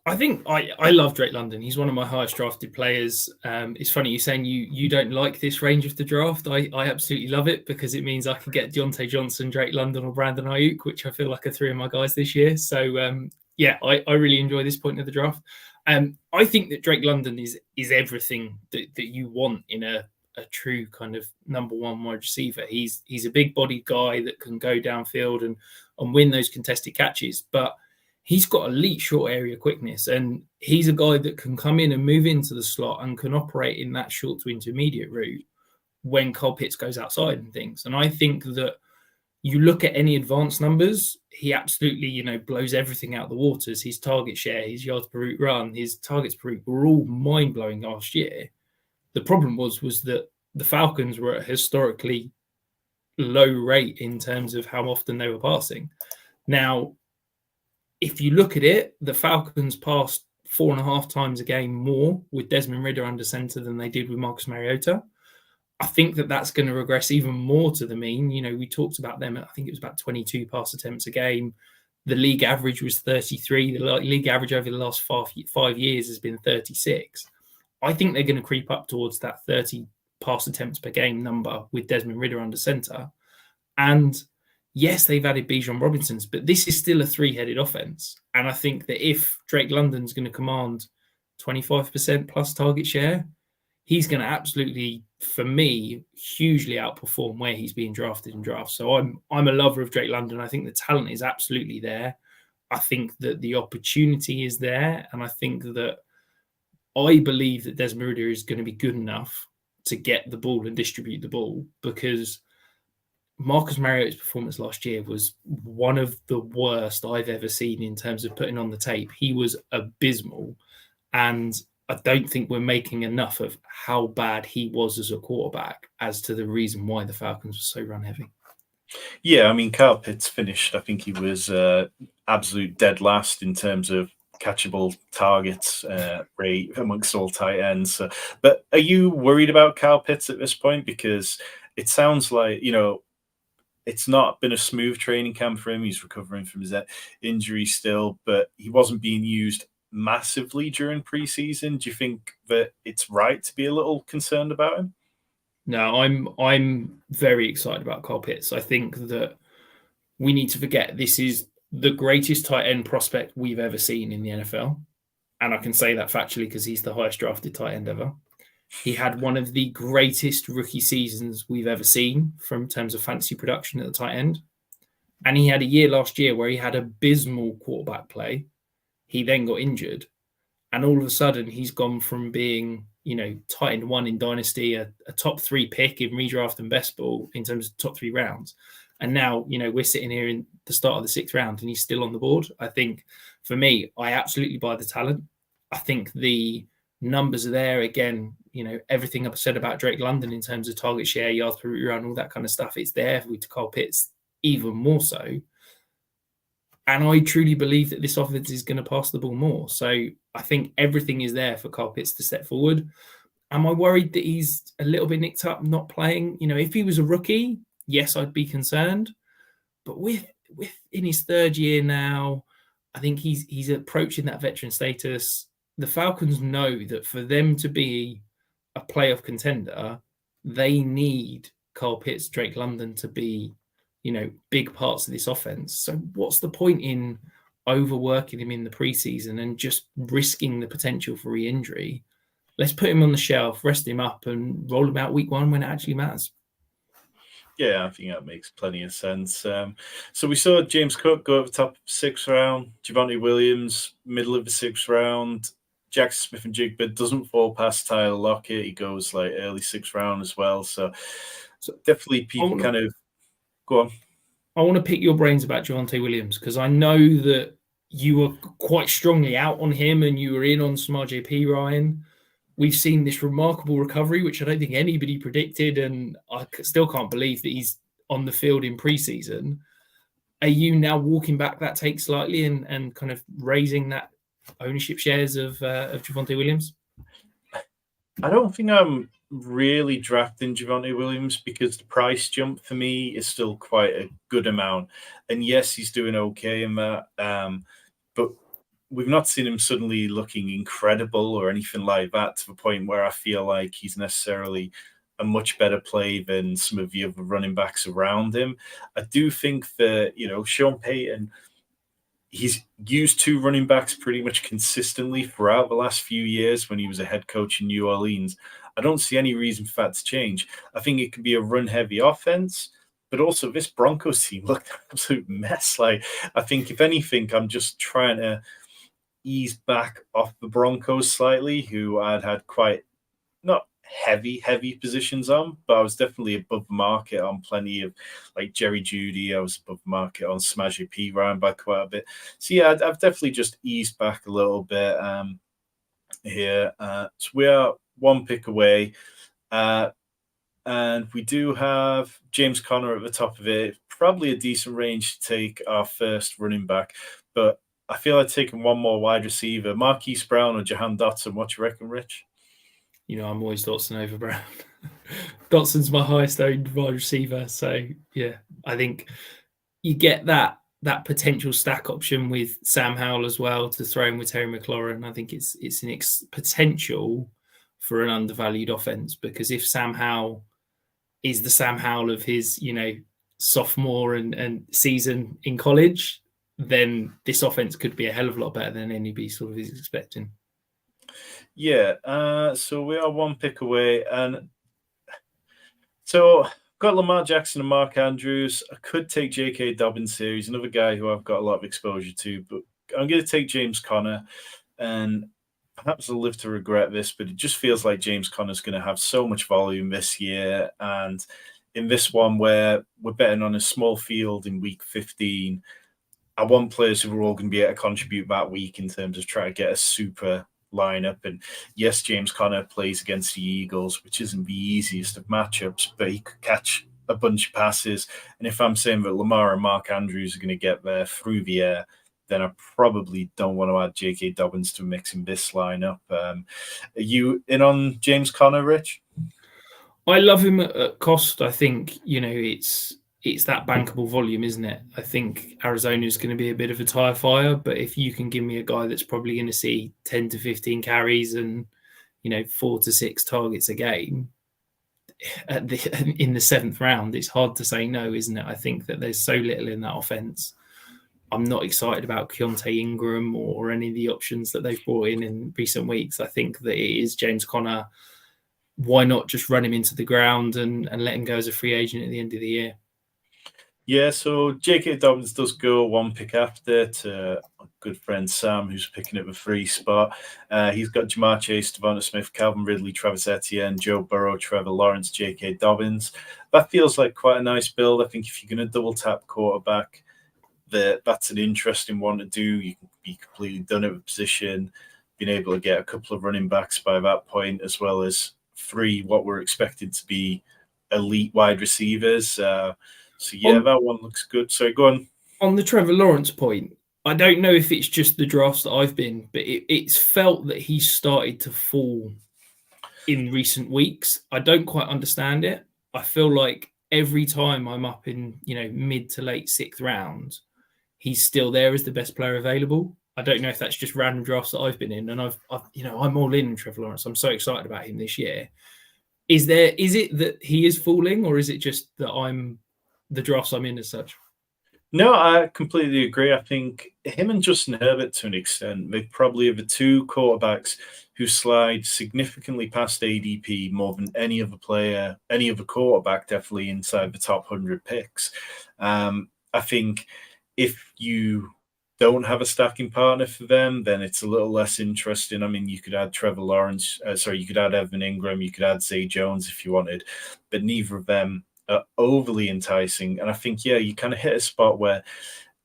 I think I love Drake London. He's one of my highest drafted players. It's funny you're saying you don't like this range of the draft. I absolutely love it because it means I can get Deontay Johnson, Drake London, or Brandon Ayuk, which I feel like are 3 of my guys this year. So yeah, I really enjoy this point of the draft. I think that Drake London is everything that you want in a true kind of number 1 wide receiver. He's a big bodied guy that can go downfield and win those contested catches, but he's got elite short area quickness, and he's a guy that can come in and move into the slot and can operate in that short to intermediate route when Kyle Pitts goes outside and things. And I think that you look at any advanced numbers, he absolutely, blows everything out of the waters. His target share, his yards per route run, his targets per route were all mind-blowing last year. The problem was that the Falcons were at a historically low rate in terms of how often they were passing. Now, if you look at it, the Falcons passed 4.5 times a game more with Desmond Ridder under center than they did with Marcus Mariota. I think that that's going to regress even more to the mean. We talked about them. I think it was about 22 pass attempts a game. The league average was 33. The league average over the last 5 years has been 36. I think they're going to creep up towards that 30 pass attempts per game number with Desmond Ridder under center. And yes, they've added Bijan Robinson's, but this is still a 3-headed offense. And I think that if Drake London's going to command 25% plus target share, he's going to absolutely, for me, hugely outperform where he's being drafted in drafts. So I'm a lover of Drake London. I think the talent is absolutely there. I think that the opportunity is there. And I think that I believe that Desmond Ridder is going to be good enough to get the ball and distribute the ball, because Marcus Mariota's performance last year was one of the worst I've ever seen in terms of putting on the tape. He was abysmal. And I don't think we're making enough of how bad he was as a quarterback as to the reason why the Falcons were so run heavy. Yeah, I mean, Kyle Pitts finished, I think he was absolute dead last in terms of catchable targets rate amongst all tight ends. But are you worried about Kyle Pitts at this point? Because it sounds like, it's not been a smooth training camp for him. He's recovering from his injury still, but he wasn't being used massively during preseason. Do you think that it's right to be a little concerned about him? No, I'm very excited about Kyle Pitts. I think that we need to forget this is the greatest tight end prospect we've ever seen in the NFL. And I can say that factually because he's the highest drafted tight end ever. He had one of the greatest rookie seasons we've ever seen from terms of fantasy production at the tight end. And he had a year last year where he had abysmal quarterback play. He then got injured. And all of a sudden, he's gone from being, tight end 1 in Dynasty, a top 3 pick in redraft and best ball in terms of top 3 rounds. And now, we're sitting here in the start of the 6th round and he's still on the board. I think for me, I absolutely buy the talent. I think the numbers are there. Again, everything I've said about Drake London in terms of target share, yards per route run, all that kind of stuff, it's there with Kyle Pitts even more so. And I truly believe that this offense is going to pass the ball more. So I think everything is there for Kyle Pitts to step forward. Am I worried that he's a little bit nicked up, not playing? If he was a rookie, yes, I'd be concerned. But with in his 3rd year now, I think he's approaching that veteran status. the Falcons know that for them to be a playoff contender, they need Kyle Pitts, Drake London to be, big parts of this offense. So what's the point in overworking him in the preseason and just risking the potential for re-injury? Let's put him on the shelf, rest him up, and roll him out week 1 when it actually matters. Yeah, I think that makes plenty of sense. So we saw James Cook go at the top of the 6th round, Javonte Williams, middle of the 6th round, Jackson Smith and Jigba doesn't fall past Tyler Lockett. He goes like early 6th round as well. So definitely people kind of go on. I want to pick your brains about Javonte Williams because I know that you were quite strongly out on him and you were in on some RJP, Ryan. We've seen this remarkable recovery, which I don't think anybody predicted, and I still can't believe that he's on the field in preseason. Are you now walking back that take slightly and kind of raising that ownership shares of Javonte Williams? I don't think I'm really drafting Javonte Williams because the price jump for me is still quite a good amount. And yes, he's doing okay in that, but we've not seen him suddenly looking incredible or anything like that to the point where I feel like he's necessarily a much better play than some of the other running backs around him. I do think that, Sean Payton, he's used 2 running backs pretty much consistently throughout the last few years when he was a head coach in New Orleans. I don't see any reason for that to change. I think it could be a run-heavy offense, but also this Broncos team looked an absolute mess. Like, I think, if anything, I'm just trying to ease back off the Broncos slightly, who I'd had quite not heavy positions on, but I was definitely above market on plenty of like Jerry Jeudy. I was above market on Smash P Ryan by quite a bit. So yeah, I've definitely just eased back a little bit here. So we are 1 pick away. And we do have James Conner at the top of it. Probably a decent range to take our first running back, but I feel like taking 1 more wide receiver, Marquise Brown or Jahan Dotson. What do you reckon, Rich? I'm always Dotson over Brown. Dotson's my highest owned wide receiver. So, yeah, I think you get that potential stack option with Sam Howell as well to throw in with Terry McLaurin. I think it's an potential for an undervalued offense because if Sam Howell is the Sam Howell of his, sophomore and season in college, then this offense could be a hell of a lot better than anybody sort of is expecting. Yeah, so we are 1 pick away. And so got Lamar Jackson and Mark Andrews. I could take J.K. Dobbins here. He's another guy who I've got a lot of exposure to, but I'm going to take James Conner. And perhaps I'll live to regret this, but it just feels like James Conner's going to have so much volume this year. And in this one where we're betting on a small field in week 15, I want players who are all going to be able to contribute that week in terms of trying to get a super lineup. And yes, James Conner plays against the Eagles, which isn't the easiest of matchups, but he could catch a bunch of passes. And if I'm saying that Lamar and Mark Andrews are going to get there through the air, then I probably don't want to add J.K. Dobbins to mix in this lineup. Are you in on James Conner, Rich? I love him at cost. I think, it's that bankable volume, isn't it? I think Arizona is going to be a bit of a tire fire, but if you can give me a guy that's probably going to see 10 to 15 carries and, 4 to 6 targets a game in the 7th round, it's hard to say no, isn't it? I think that there's so little in that offense. I'm not excited about Keontae Ingram or any of the options that they've brought in recent weeks. I think that it is James Conner. Why not just run him into the ground and let him go as a free agent at the end of the year? Yeah, so J.K. Dobbins does go 1 pick after to a good friend Sam, who's picking up the free spot. He's got Jamar Chase, Devonta Smith, Calvin Ridley, Travis Etienne, Joe Burrow, Trevor Lawrence, J.K. Dobbins. That feels like quite a nice build. I think if you're going to double tap quarterback, that's an interesting one to do. You can be completely done at a position, being able to get a couple of running backs by that point, as well as 3 what we're expected to be elite wide receivers. So, yeah, that one looks good. So, go on. On the Trevor Lawrence point, I don't know if it's just the drafts that I've been, but it's felt that he's started to fall in recent weeks. I don't quite understand it. I feel like every time I'm up in, mid to late 6th round, he's still there as the best player available. I don't know if that's just random drafts that I've been in, and I'm all in Trevor Lawrence. I'm so excited about him this year. Is it that he is falling, or is it just that the drafts I'm in as such? No, I completely agree. I think him and Justin Herbert, to an extent, they probably are the two quarterbacks who slide significantly past ADP more than any other player, any other quarterback, definitely inside the top 100 picks. I think if you don't have a stacking partner for them, then it's a little less interesting. I mean, you could add Trevor Lawrence, you could add Evan Ingram, you could add Zay Jones if you wanted, but neither of them are overly enticing. And I think, you kind of hit a spot where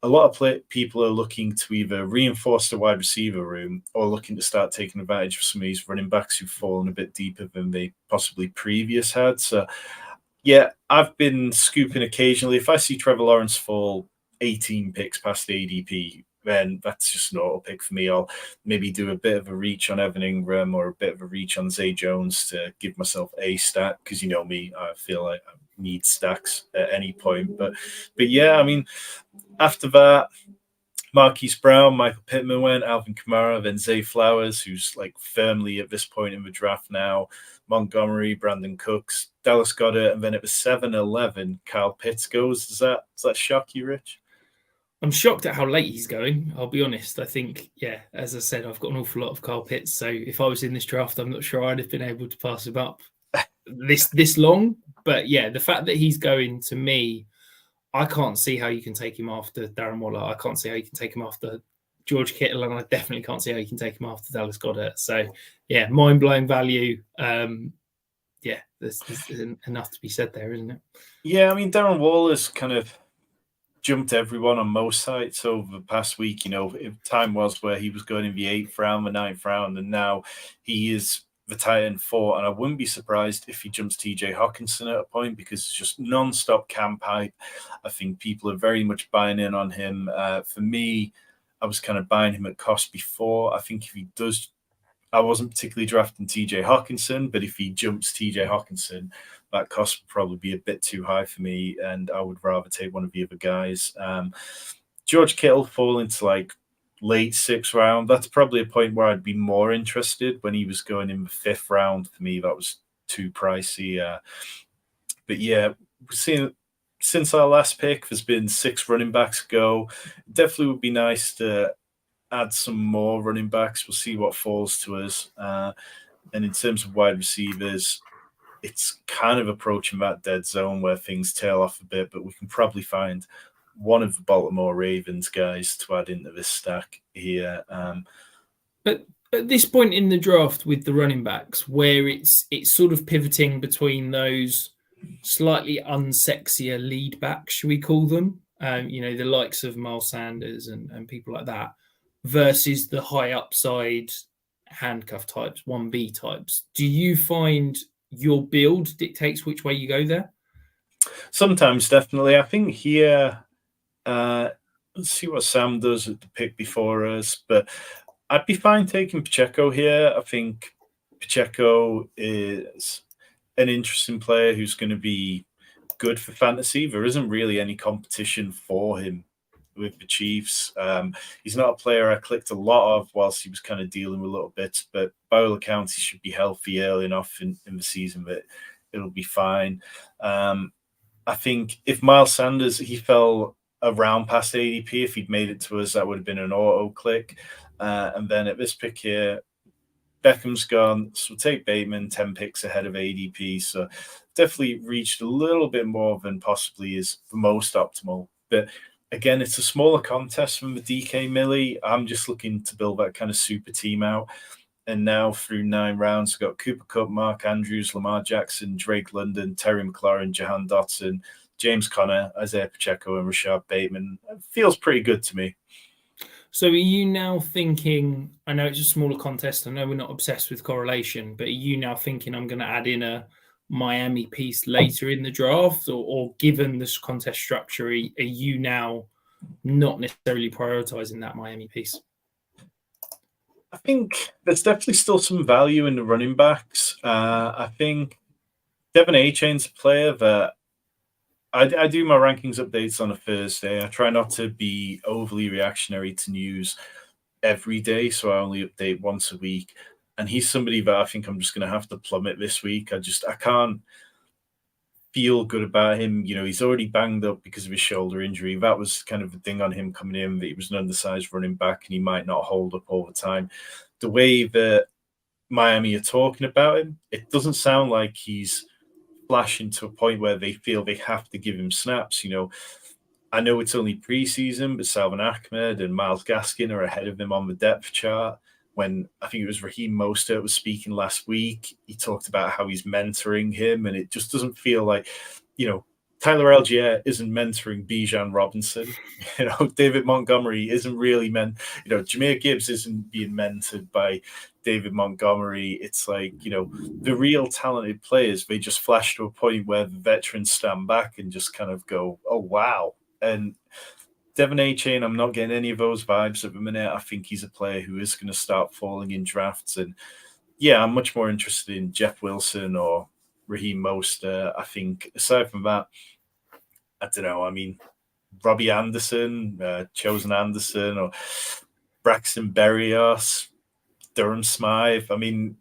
a lot of people are looking to either reinforce the wide receiver room or looking to start taking advantage of some of these running backs who've fallen a bit deeper than they possibly previous had. So, I've been scooping occasionally. If I see Trevor Lawrence fall 18 picks past the ADP, then that's just an auto pick for me. I'll maybe do a bit of a reach on Evan Ingram or a bit of a reach on Zay Jones to give myself a stack, because you know me, I feel like I need stacks at any point. But I mean, after that, Marquise Brown, Michael Pittman went, Alvin Kamara, then Zay Flowers, who's like firmly at this point in the draft now, Montgomery, Brandon Cooks, Dallas Goedert, and then it was 7-11. Kyle Pitts goes. Does that shock you, Rich? I'm shocked at how late he's going. I'll be honest. I think, as I said, I've got an awful lot of Kyle Pitts. So if I was in this draft, I'm not sure I'd have been able to pass him up this long. But the fact that he's going, to me, I can't see how you can take him after Darren Waller. I can't see how you can take him after George Kittle, and I definitely can't see how you can take him after Dallas Goedert. So, mind-blowing value. There's enough to be said there, isn't it? Yeah, I mean, Darren Waller's kind of jumped everyone on most sites over the past week. You know, time was where he was going in the 8th round, the 9th round, and now he is the tight end 4. And I wouldn't be surprised if he jumps TJ Hawkinson at a point, because it's just non-stop camp hype. I think people are very much buying in on him. For me, I was kind of buying him at cost before. I think if he does, I wasn't particularly drafting TJ Hawkinson, but if he jumps TJ Hawkinson, that cost would probably be a bit too high for me, and I would rather take one of the other guys. George Kittle falling to like late 6th round, that's probably a point where I'd be more interested. When he was going in the 5th round, for me, that was too pricey. But we're seeing, since our last pick, there's been 6 running backs go. Definitely would be nice to add some more running backs. We'll see what falls to us. And in terms of wide receivers, it's kind of approaching that dead zone where things tail off a bit, but we can probably find one of the Baltimore Ravens guys to add into this stack here. But at this point in the draft with the running backs, where it's sort of pivoting between those slightly unsexier lead backs, should we call them? The likes of Miles Sanders and people like that, versus the high upside handcuff types, 1B types. Do you find your build dictates which way you go there? Sometimes, definitely. I think here, let's see what Sam does at the pick before us, but I'd be fine taking Pacheco here. I think Pacheco is an interesting player who's going to be good for fantasy. There isn't really any competition for him with the Chiefs. He's not a player I clicked a lot of whilst he was kind of dealing with little bits, but by all accounts, he should be healthy early enough in the season that it'll be fine. I think if Miles Sanders, he fell around past ADP, if he'd made it to us, that would have been an auto click. And then at this pick here, Beckham's gone, so we'll take Bateman 10 picks ahead of ADP. So definitely reached a little bit more than possibly is the most optimal. But again, it's a smaller contest from the DK Millie. I'm just looking to build that kind of super team out. And now through 9 rounds, we've got Cooper Kupp, Mark Andrews, Lamar Jackson, Drake London, Terry McLaurin, Jahan Dotson, James Conner, Isaiah Pacheco, and Rashod Bateman. It feels pretty good to me. So are you now thinking, I know it's a smaller contest, I know we're not obsessed with correlation, but are you now thinking I'm going to add in a Miami piece later in the draft, or given this contest structure, are you now not necessarily prioritizing that Miami piece? I think there's definitely still some value in the running backs. I think Devon Achane's a player that I do my rankings updates on a Thursday. I try not to be overly reactionary to news. every day, so I only update once a week. And he's somebody that I think I'm just going to have to plummet this week. I can't feel good about him. He's already banged up because of his shoulder injury. That was kind of the thing on him coming in, that he was an undersized running back and he might not hold up all the time. The way that Miami are talking about him, it doesn't sound like he's flashing to a point where they feel they have to give him snaps. I know it's only preseason, but Salvin Ahmed and Myles Gaskin are ahead of him on the depth chart. When I think it was Raheem Mostert was speaking last week, he talked about how he's mentoring him, and it just doesn't feel like, Tyler Algier isn't mentoring Bijan Robinson. David Montgomery isn't really Jahmyr Gibbs isn't being mentored by David Montgomery. It's like, the real talented players, they just flash to a point where the veterans stand back and just kind of go, oh, wow. And Devon Achane, I'm not getting any of those vibes at the minute. I think he's a player who is going to start falling in drafts. And yeah, I'm much more interested in Jeff Wilson or Raheem Mostert. I think aside from that, I don't know. I mean, Robbie Anderson, Chosen Anderson, or Braxton Berrios, Durham Smythe. I mean,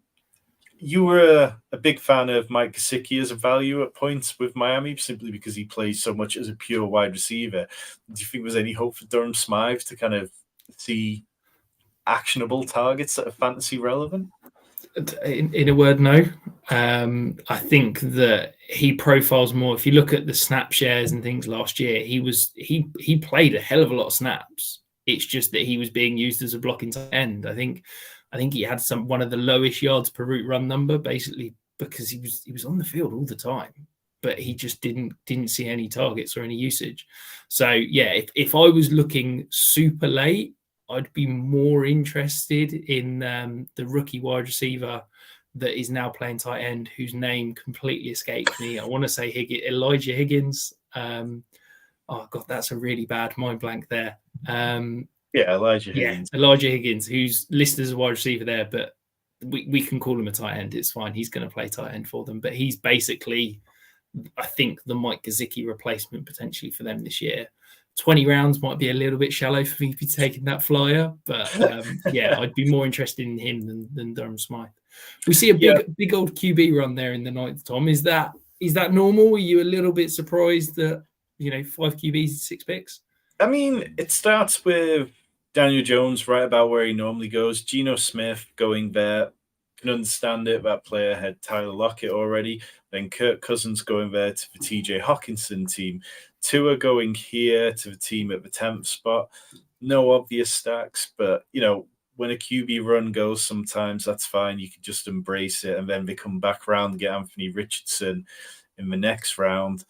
you were a big fan of Mike Gesicki as a value at points with Miami simply because he plays so much as a pure wide receiver. Do you think there's any hope for Durham Smythe to kind of see actionable targets that are fantasy relevant? In a word, no. I think that he profiles more. If you look at the snap shares and things last year, he played a hell of a lot of snaps. It's just that he was being used as a blocking tight end. I think he had one of the lowest yards per route run number, basically because he was on the field all the time, but he just didn't see any targets or any usage. So yeah, if I was looking super late, I'd be more interested in the rookie wide receiver that is now playing tight end, whose name completely escapes me. I want to say Elijah Higgins. Oh God, that's a really bad mind blank there. Elijah Higgins. Yeah, Elijah Higgins, who's listed as a wide receiver there, but we can call him a tight end. It's fine. He's going to play tight end for them. But he's basically, I think, the Mike Gesicki replacement potentially for them this year. 20 rounds might be a little bit shallow for me to be taking that flyer, but yeah, I'd be more interested in him than Durham Smythe. We see a big old QB run there in the ninth, Tom. Is that normal? Are you a little bit surprised that 5 QBs, 6 picks? I mean, it starts with Daniel Jones right about where he normally goes. Geno Smith going there. Can understand it. That player had Tyler Lockett already. Then Kirk Cousins going there to the TJ Hawkinson team. Tua going here to the team at the 10th spot. No obvious stacks, but, when a QB run goes, sometimes that's fine. You can just embrace it. And then they come back around and get Anthony Richardson in the next round.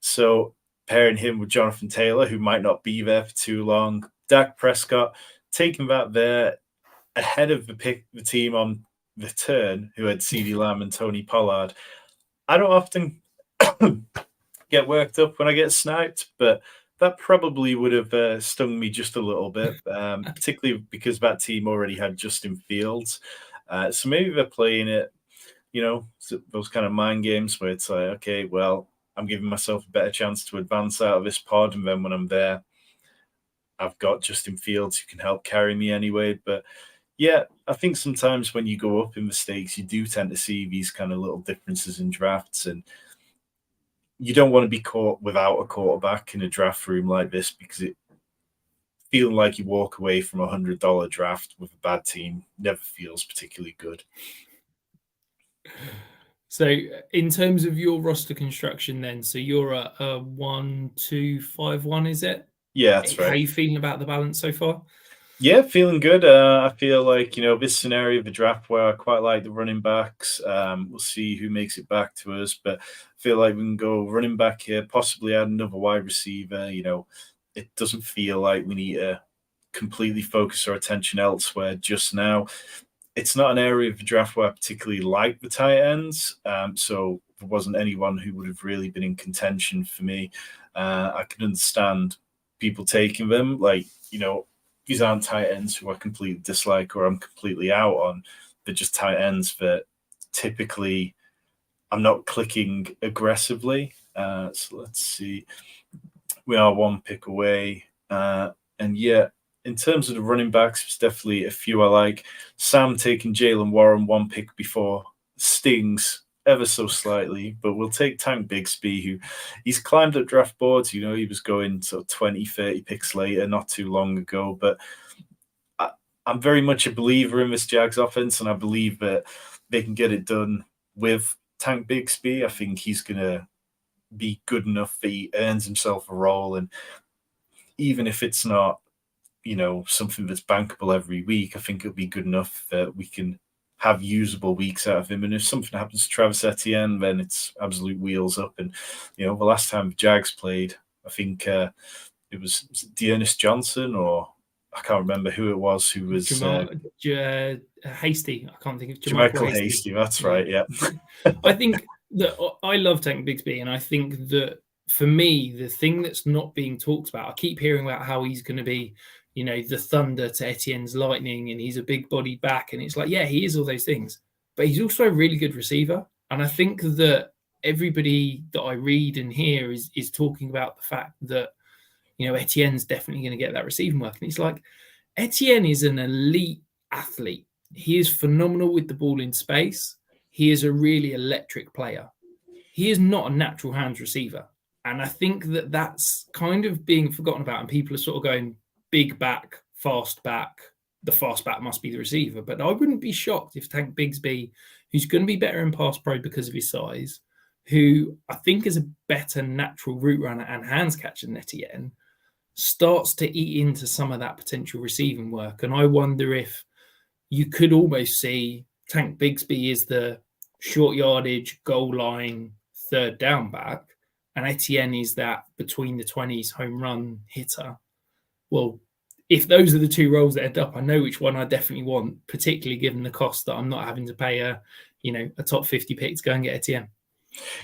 So pairing him with Jonathan Taylor, who might not be there for too long. Dak Prescott, taking that there ahead of the team on the turn, who had CeeDee Lamb and Tony Pollard. I don't often get worked up when I get sniped, but that probably would have stung me just a little bit, particularly because that team already had Justin Fields. So maybe they're playing it, those kind of mind games where it's like, okay, well, I'm giving myself a better chance to advance out of this pod, and then when I'm there, I've got Justin Fields who can help carry me anyway. But yeah, I think sometimes when you go up in the stakes, you do tend to see these kind of little differences in drafts, and you don't want to be caught without a quarterback in a draft room like this, because it feeling like you walk away from a $100 draft with a bad team never feels particularly good. So in terms of your roster construction then, so you're a 1-2-5-1, is it? Yeah, that's right. How are you feeling about the balance so far? Yeah, feeling good. I feel like, this scenario of the draft where I quite like the running backs. We'll see who makes it back to us, but I feel like we can go running back here, possibly add another wide receiver. It doesn't feel like we need to completely focus our attention elsewhere just now. It's not an area of the draft where I particularly like the tight ends, so there wasn't anyone who would have really been in contention for me. I can understand people taking them, these aren't tight ends who I completely dislike or I'm completely out on. They're just tight ends that typically I'm not clicking aggressively. So let's see. We are one pick away. And yeah, in terms of the running backs, there's definitely a few I like. Sam taking Jalen Warren one pick before stings ever so slightly, but we'll take Tank Bigsby, who he's climbed up draft boards. You know, he was going sort of 20, 30 picks later not too long ago, but I'm very much a believer in this Jags offense, and I believe that they can get it done with Tank Bigsby. I think he's going to be good enough that he earns himself a role, and even if it's not, something that's bankable every week, I think it'll be good enough that we can have usable weeks out of him. And if something happens to Travis Etienne, then it's absolute wheels up. And, the last time Jags played, I think it was Dearness Johnson, or I can't remember who it was who was Hasty. I can't think of Jermichael Hasty. That's right. Yeah. I think that I love Tank Bigsby, and I think that for me, the thing that's not being talked about, I keep hearing about how he's going to be, the thunder to Etienne's lightning, and he's a big body back, and it's like, yeah, he is all those things, but he's also a really good receiver. And I think that everybody that I read and hear is talking about the fact that Etienne's definitely going to get that receiving work. And it's like, Etienne is an elite athlete. He is phenomenal with the ball in space. He is a really electric player. He is not a natural hands receiver. And I think that that's kind of being forgotten about. And people are sort of going big back, fast back. The fast back must be the receiver. But I wouldn't be shocked if Tank Bigsby, who's going to be better in pass pro because of his size, who I think is a better natural route runner and hands catcher than Etienne, starts to eat into some of that potential receiving work. And I wonder if you could almost see Tank Bigsby is the short yardage, goal line, third down back, and Etienne is that between the 20s home run hitter. Well, if those are the two roles that end up, I know which one I definitely want, particularly given the cost that I'm not having to pay a top 50 pick to go and get Etienne.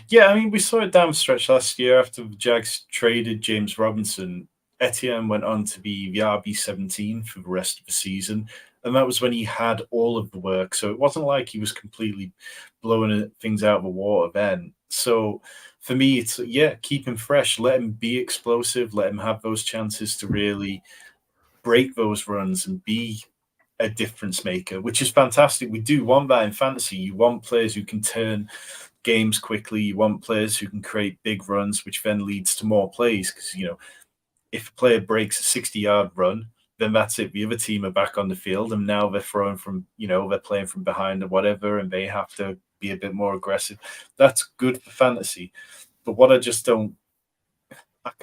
Yeah, I mean, we saw it down the stretch last year after the Jags traded James Robinson. Etienne went on to be the RB17 for the rest of the season, and that was when he had all of the work. So it wasn't like he was completely blowing things out of the water then. So for me, it's, keep him fresh, let him be explosive, let him have those chances to really break those runs and be a difference maker, which is fantastic. We do want that in fantasy. You want players who can turn games quickly. You want players who can create big runs, which then leads to more plays. Because, if a player breaks a 60-yard run, then that's it. The other team are back on the field, and now they're throwing from, they're playing from behind or whatever, and they have to be a bit more aggressive. That's good for fantasy. But what I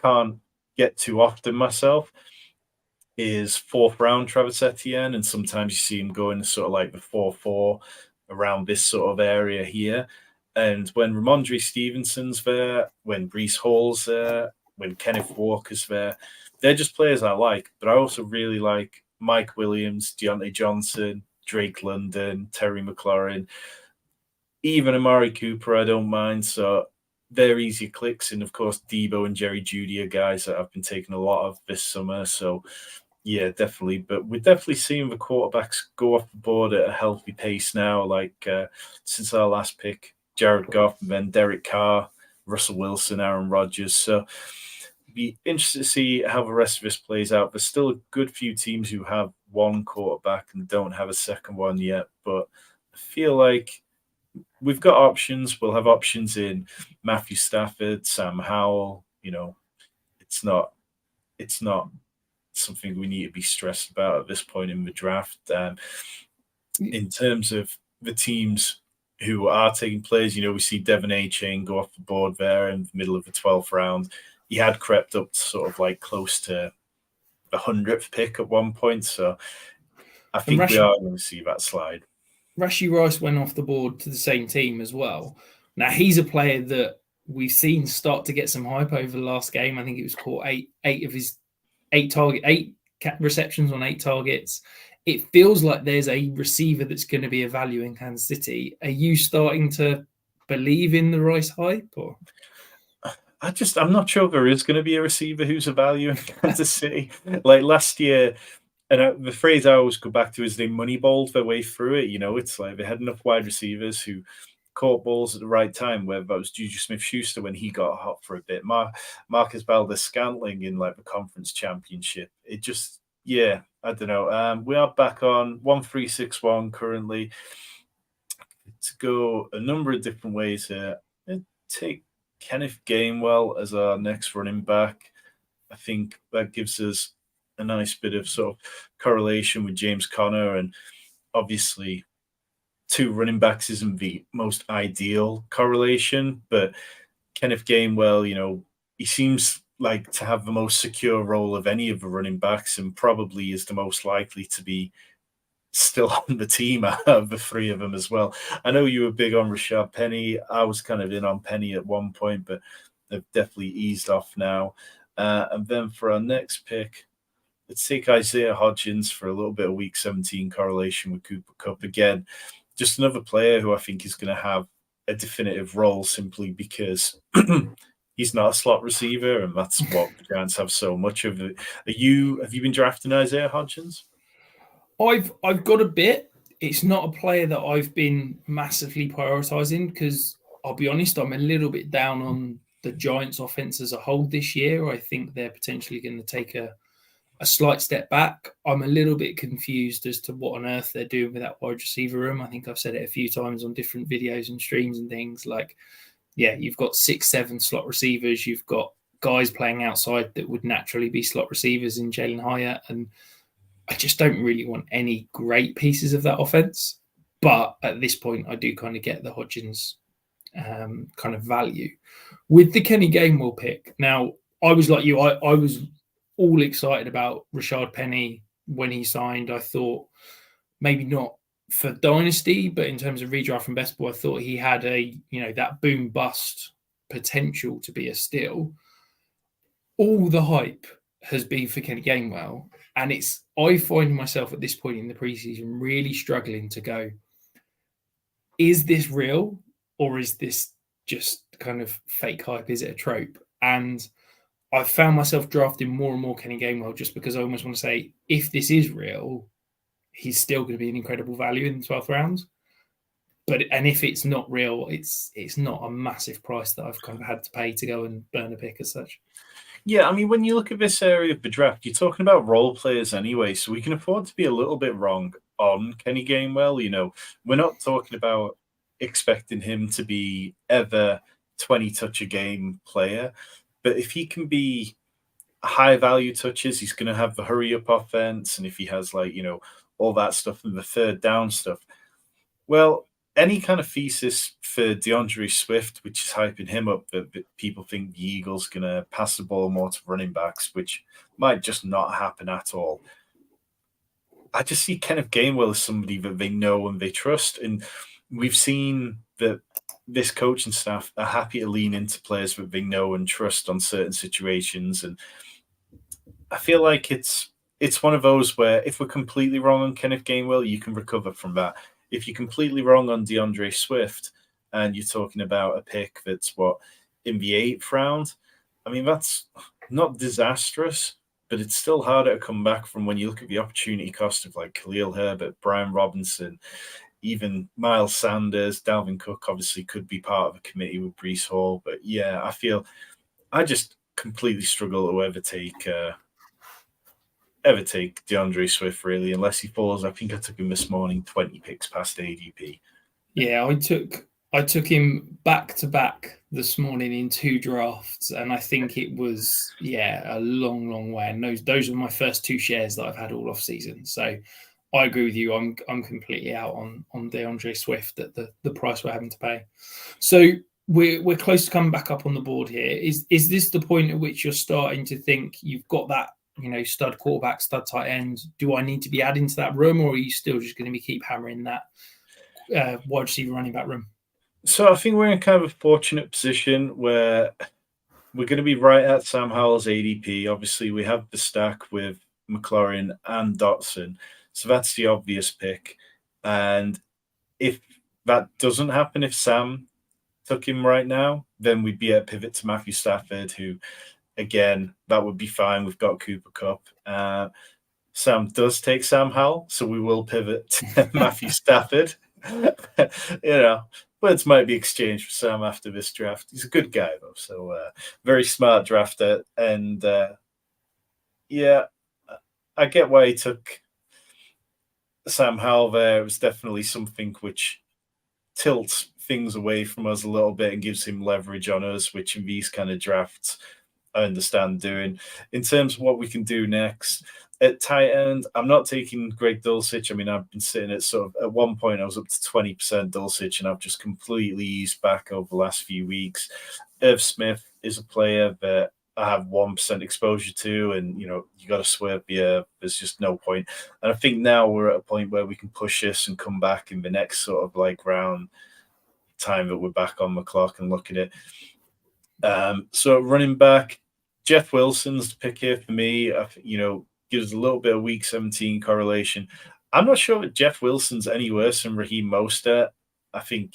can't get too often myself is fourth round Travis Etienne, and sometimes you see him going sort of like the 4-4 around this sort of area here. And when Ramondre Stevenson's there, when Breece Hall's there, when Kenneth Walker's there, they're just players I like. But I also really like Mike Williams, Deontay Johnson, Drake London, Terry McLaurin, even Amari Cooper, I don't mind. So they're easy clicks. And of course, Debo and Jerry Jeudy are guys that I've been taking a lot of this summer. So yeah, definitely. But we're definitely seeing the quarterbacks go off the board at a healthy pace now. Like since our last pick, Jared Goff, and then Derek Carr, Russell Wilson, Aaron Rodgers. So be interested to see how the rest of this plays out. There's still a good few teams who have one quarterback and don't have a second one yet. But I feel like we've got options. We'll have options in Matthew Stafford, Sam Howell. It's not something we need to be stressed about at this point in the draft. In terms of the teams who are taking players, we see Devon Achane go off the board there in the middle of the 12th round. He had crept up to sort of like close to the 100th pick at one point. So I think we are going to see that slide. Rashee Rice went off the board to the same team as well. Now, he's a player that we've seen start to get some hype over the last game. I think he was caught eight of his 8 receptions on 8 targets. It feels like there's a receiver that's going to be a value in Kansas City. Are you starting to believe in the Rice hype? Or I'm not sure there is going to be a receiver who's a value in Kansas City. Like last year, and the phrase I always go back to is they moneyballed their way through it. It's like they had enough wide receivers who caught balls at the right time, whether that was Juju Smith-Schuster when he got hot for a bit, Marcus Valdez-Scantling in like the conference championship. It just, Yeah, I don't know. We are back on 1361 currently. To go a number of different ways here. I'd take Kenneth Gainwell as our next running back. I think that gives us a nice bit of sort of correlation with James Conner, and obviously two running backs isn't the most ideal correlation, but Kenneth Gainwell, he seems like to have the most secure role of any of the running backs and probably is the most likely to be still on the team out of the three of them as well. I know you were big on Rashod Penny. I was kind of in on Penny at one point, but they've definitely eased off now. And then for our next pick, let's take Isaiah Hodgins for a little bit of week 17 correlation with Cooper Kupp. Again, just another player who I think is going to have a definitive role simply because he's not a slot receiver, and that's what the Giants have so much of. Have you been drafting Isaiah Hodgins? I've got a bit. It's not a player that I've been massively prioritizing because I'll be honest, I'm a little bit down on the Giants offense as a whole this year. I think they're potentially going to take a slight step back. I'm a little bit confused as to what on earth they're doing with that wide receiver room. I think I've said it a few times on different videos and streams and things like, yeah, you've got 6-7 slot receivers. You've got guys playing outside that would naturally be slot receivers in Jalen Hyatt, and I just don't really want any great pieces of that offense. But at this point, I do kind of get the Hodgins kind of value. With the Kenny Gainwell pick, now, I was like you. I was all excited about Rashod Penny when he signed. I thought maybe not for Dynasty, but in terms of redraft and best ball, I thought he had that boom bust potential to be a steal. All the hype has been for Kenny Gainwell. And I find myself at this point in the preseason really struggling to go, is this real or is this just kind of fake hype? Is it a trope? And I've found myself drafting more and more Kenny Gainwell just because I almost want to say, if this is real, he's still going to be an incredible value in the 12th round. And if it's not real, it's not a massive price that I've kind of had to pay to go and burn a pick as such. Yeah, I mean, when you look at this area of the draft, you're talking about role players anyway, so we can afford to be a little bit wrong on Kenny Gainwell. We're not talking about expecting him to be ever 20 touch a game player, but if he can be high value touches, he's going to have the hurry up offense, and if he has all that stuff and the third down stuff, well, any kind of thesis for DeAndre Swift, which is hyping him up, that people think the Eagles going to pass the ball more to running backs, which might just not happen at all. I just see Kenneth Gainwell as somebody that they know and they trust. And we've seen that this coaching staff are happy to lean into players that they know and trust on certain situations. And I feel like it's one of those where if we're completely wrong on Kenneth Gainwell, you can recover from that. If you're completely wrong on DeAndre Swift and you're talking about a pick that's in the 8th round, I mean, that's not disastrous, but it's still harder to come back from when you look at the opportunity cost of like Khalil Herbert, Brian Robinson, even Miles Sanders, Dalvin Cook obviously could be part of a committee with Breece Hall. But yeah, I just completely struggle to ever take DeAndre Swift, really, unless he falls. I think I took him this morning 20 picks past ADP. Yeah, I took him back to back this morning in 2 drafts, and I think it was a long way. And those were my first 2 shares that I've had all off season. So I agree with you. I'm completely out on DeAndre Swift at the price we're having to pay. So we're close to coming back up on the board here. Is this the point at which you're starting to think you've got that stud quarterback, stud tight end? Do I need to be adding to that room, or are you still just going to keep hammering that wide receiver running back room? So I think we're in kind of a fortunate position where we're going to be right at Sam Howell's ADP. Obviously, we have the stack with McLaurin and Dotson, so that's the obvious pick. And if that doesn't happen, if Sam took him right now, then we'd be at pivot to Matthew Stafford, who, again, that would be fine. We've got Cooper Kupp. Sam does take Sam Howell, so we will pivot to Matthew Stafford. Words might be exchanged for Sam after this draft. He's a good guy, though, so very smart drafter. And, I I get why he took Sam Howell there. It was definitely something which tilts things away from us a little bit and gives him leverage on us, which in these kind of drafts, I understand doing. In terms of what we can do next, at tight end, I'm not taking Greg Dulcich. I mean, I've been sitting at sort of, at one point I was up to 20% Dulcich, and I've just completely eased back over the last few weeks. Irv Smith is a player that I have 1% exposure to, and you got to swerve the there's just no point. And I think now we're at a point where we can push this and come back in the next sort of like round time that we're back on the clock and look at it. So running back, Jeff Wilson's the pick here for me. Gives a little bit of week 17 correlation. I'm not sure that Jeff Wilson's any worse than Raheem Mostert. I think,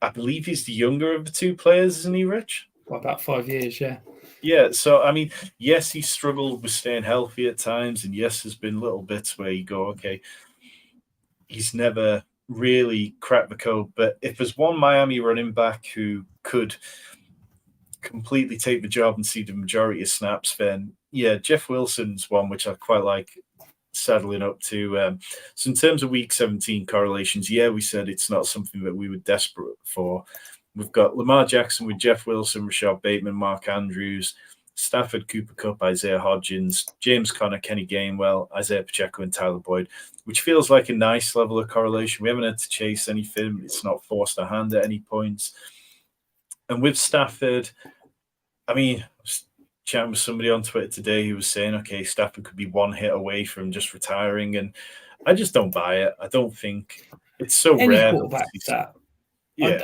I believe he's the younger of the two players, isn't he, Rich? Well, about 5 years, yeah. Yeah, so, I mean, yes, he struggled with staying healthy at times, and yes, there's been little bits where you go, okay, he's never really cracked the code, but if there's one Miami running back who could completely take the job and see the majority of snaps, then yeah, Jeff Wilson's one which I quite like saddling up to. So in terms of week 17 correlations, yeah, we said it's not something that we were desperate for. We've got Lamar Jackson with Jeff Wilson, Rashod Bateman, Mark Andrews, Stafford, Cooper Kupp, Isaiah Hodgins, James Conner, Kenny Gainwell, Isaiah Pacheco, and Tyler Boyd, which feels like a nice level of correlation. We haven't had to chase anything. It's not forced our hand at any points. And with Stafford, I mean, I was chatting with somebody on Twitter today who was saying, okay, Stafford could be one hit away from just retiring. And I just don't buy it. I don't think it's so Any rare. Quarterback that. Yeah,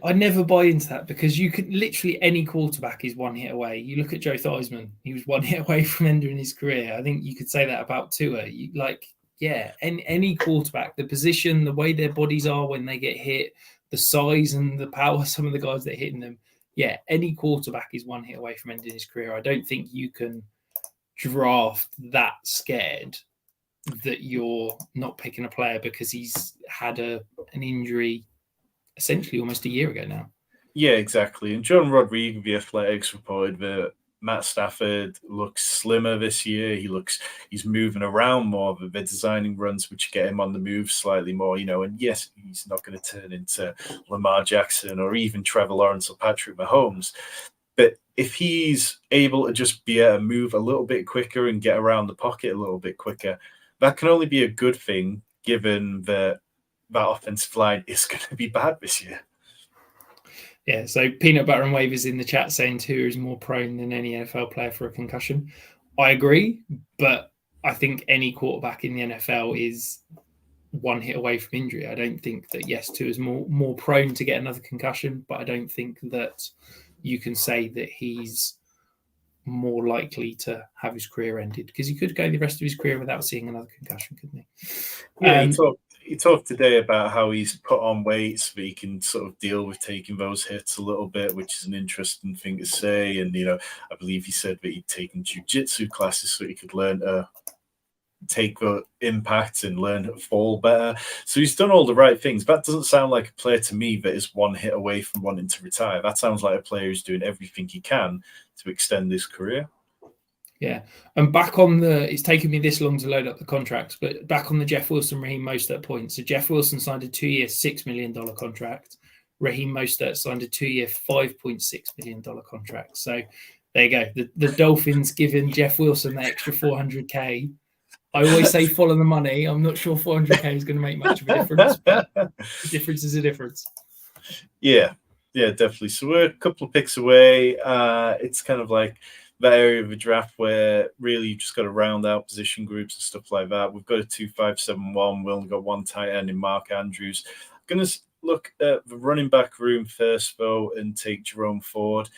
I never buy into that, because you could literally, any quarterback is one hit away. You look at Joe Theismann, he was one hit away from ending his career. I think you could say that about Tua. Any quarterback, the position, the way their bodies are when they get hit, the size and the power, some of the guys that are hitting them. Yeah, any quarterback is one hit away from ending his career. I don't think you can draft that scared that you're not picking a player because he's had an injury essentially almost a year ago now. Yeah, exactly. And John Rodriguez of the Athletics reported that Matt Stafford looks slimmer this year. He's moving around more, but they're designing runs which get him on the move slightly more, and yes, he's not going to turn into Lamar Jackson or even Trevor Lawrence or Patrick Mahomes. But if he's able to just be able to move a little bit quicker and get around the pocket a little bit quicker, that can only be a good thing given that offensive line is going to be bad this year. Yeah, so Peanut Butter and Wave is in the chat saying Tua is more prone than any NFL player for a concussion. I agree, but I think any quarterback in the NFL is one hit away from injury. I don't think that, yes, Tua is more prone to get another concussion, but I don't think that you can say that he's more likely to have his career ended, because he could go the rest of his career without seeing another concussion, couldn't he? Yeah, he talked today about how he's put on weight so he can sort of deal with taking those hits a little bit, which is an interesting thing to say. And, I believe he said that he'd taken jiu-jitsu classes so he could learn to take the impact and learn to fall better. So he's done all the right things. That doesn't sound like a player to me that is one hit away from wanting to retire. That sounds like a player who's doing everything he can to extend his career. Yeah. And back on it's taken me this long to load up the contracts, but back on the Jeff Wilson, Raheem Mostert point. So Jeff Wilson signed a 2-year, $6 million contract. Raheem Mostert signed a 2-year, $5.6 million contract. So there you go. The Dolphins giving Jeff Wilson that extra $400K. I always say follow the money. I'm not sure $400K is going to make much of a difference, but the difference is a difference. Yeah, definitely. So we're a couple of picks away. It's kind of like that area of the draft where really you've just got to round out position groups and stuff like that. We've got a 2-5-7-1. We only got one tight end in Mark Andrews. I'm going to look at the running back room first, though, and take Jerome Ford.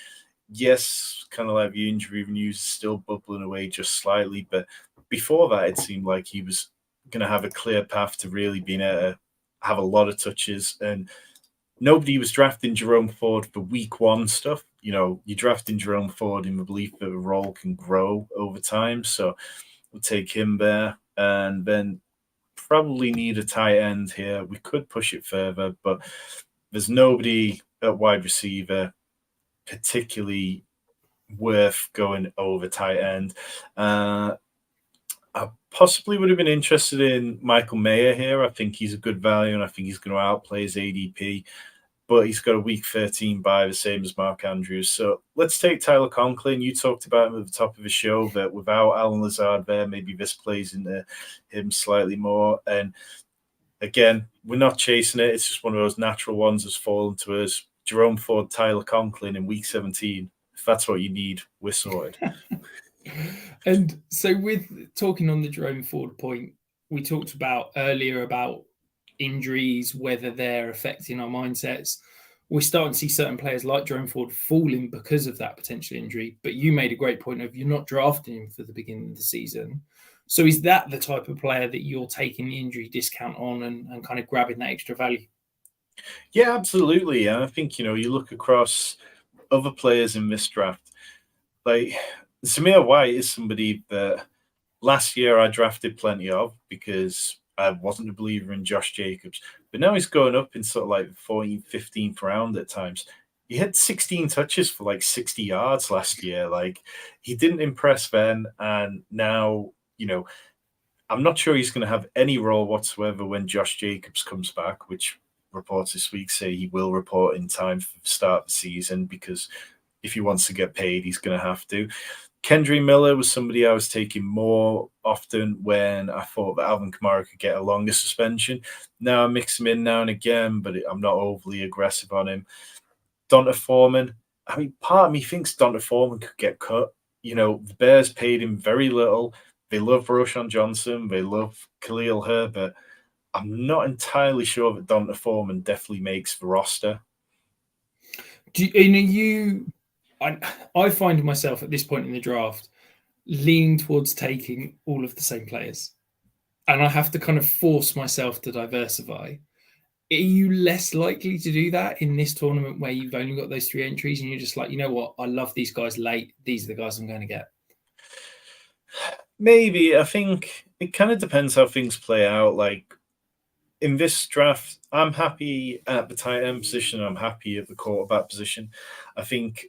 Yes, kind of like the injury news is still bubbling away just slightly, but before that, it seemed like he was going to have a clear path to really being able to have a lot of touches. And nobody was drafting Jerome Ford for week one stuff. You're drafting Jerome Ford in the belief that the role can grow over time. So we'll take him there. And then probably need a tight end here. We could push it further, but there's nobody at wide receiver particularly worth going over tight end. I possibly would have been interested in Michael Mayer here. I think he's a good value, and I think he's going to outplay his ADP. But he's got a week 13 bye, the same as Mark Andrews. So let's take Tyler Conklin. You talked about him at the top of the show, that without Allen Lazard there, maybe this plays into him slightly more. And again, we're not chasing it. It's just one of those natural ones that's fallen to us. Jerome Ford, Tyler Conklin in week 17. If that's what you need, we're sorted. And so with talking on the Jerome Ford point, we talked about earlier about injuries, whether they're affecting our mindsets. We're starting to see certain players like Jerome Ford falling because of that potential injury. But you made a great point of you're not drafting him for the beginning of the season. So is that the type of player that you're taking the injury discount on and kind of grabbing that extra value? Yeah, absolutely. And I think, you look across other players in this draft, like Zamir White is somebody that last year I drafted plenty of because I wasn't a believer in Josh Jacobs. But now he's going up in sort of like the 14th, 15th round at times. He had 16 touches for like 60 yards last year. Like, he didn't impress then. And now, I'm not sure he's going to have any role whatsoever when Josh Jacobs comes back, which reports this week say he will report in time for the start of the season, because if he wants to get paid, he's going to have to. Kendry Miller was somebody I was taking more often when I thought that Alvin Kamara could get a longer suspension. Now I mix him in now and again, but I'm not overly aggressive on him. Donta Foreman. I mean, part of me thinks Donta Foreman could get cut. The Bears paid him very little. They love Roshan Johnson. They love Khalil Herbert. I'm not entirely sure that Donta Foreman definitely makes the roster. I find myself at this point in the draft leaning towards taking all of the same players. And I have to kind of force myself to diversify. Are you less likely to do that in this tournament where you've only got those 3 entries and you're just like, you know what, I love these guys late. These are the guys I'm going to get? Maybe. I think it kind of depends how things play out. Like, in this draft, I'm happy at the tight end position. I'm happy at the quarterback position. I think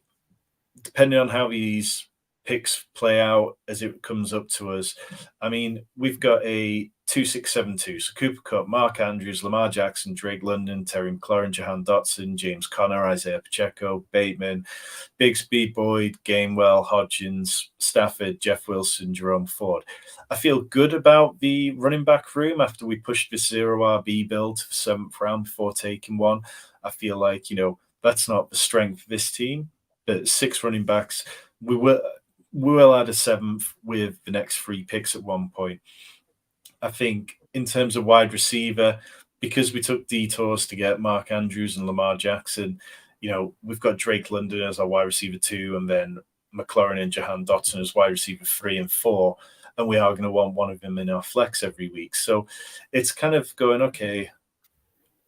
depending on how these picks play out as it comes up to us, I mean, we've got a 2-6-7-2. So Cooper Kupp, Mark Andrews, Lamar Jackson, Drake London, Terry McLaurin, Jahan Dotson, James Conner, Isaiah Pacheco, Bateman, Bigsby, Boyd, Gainwell, Hodgins, Stafford, Jeff Wilson, Jerome Ford. I feel good about the running back room after we pushed the 0 RB build to the 7th round before taking one. I feel like, that's not the strength of this team. But 6 running backs, we will add a 7th with the next 3 picks at one point. I think in terms of wide receiver, because we took detours to get Mark Andrews and Lamar Jackson, we've got Drake London as our wide receiver 2, and then McLaurin and Jahan Dotson as wide receiver 3 and 4. And we are going to want one of them in our flex every week. So it's kind of going, okay,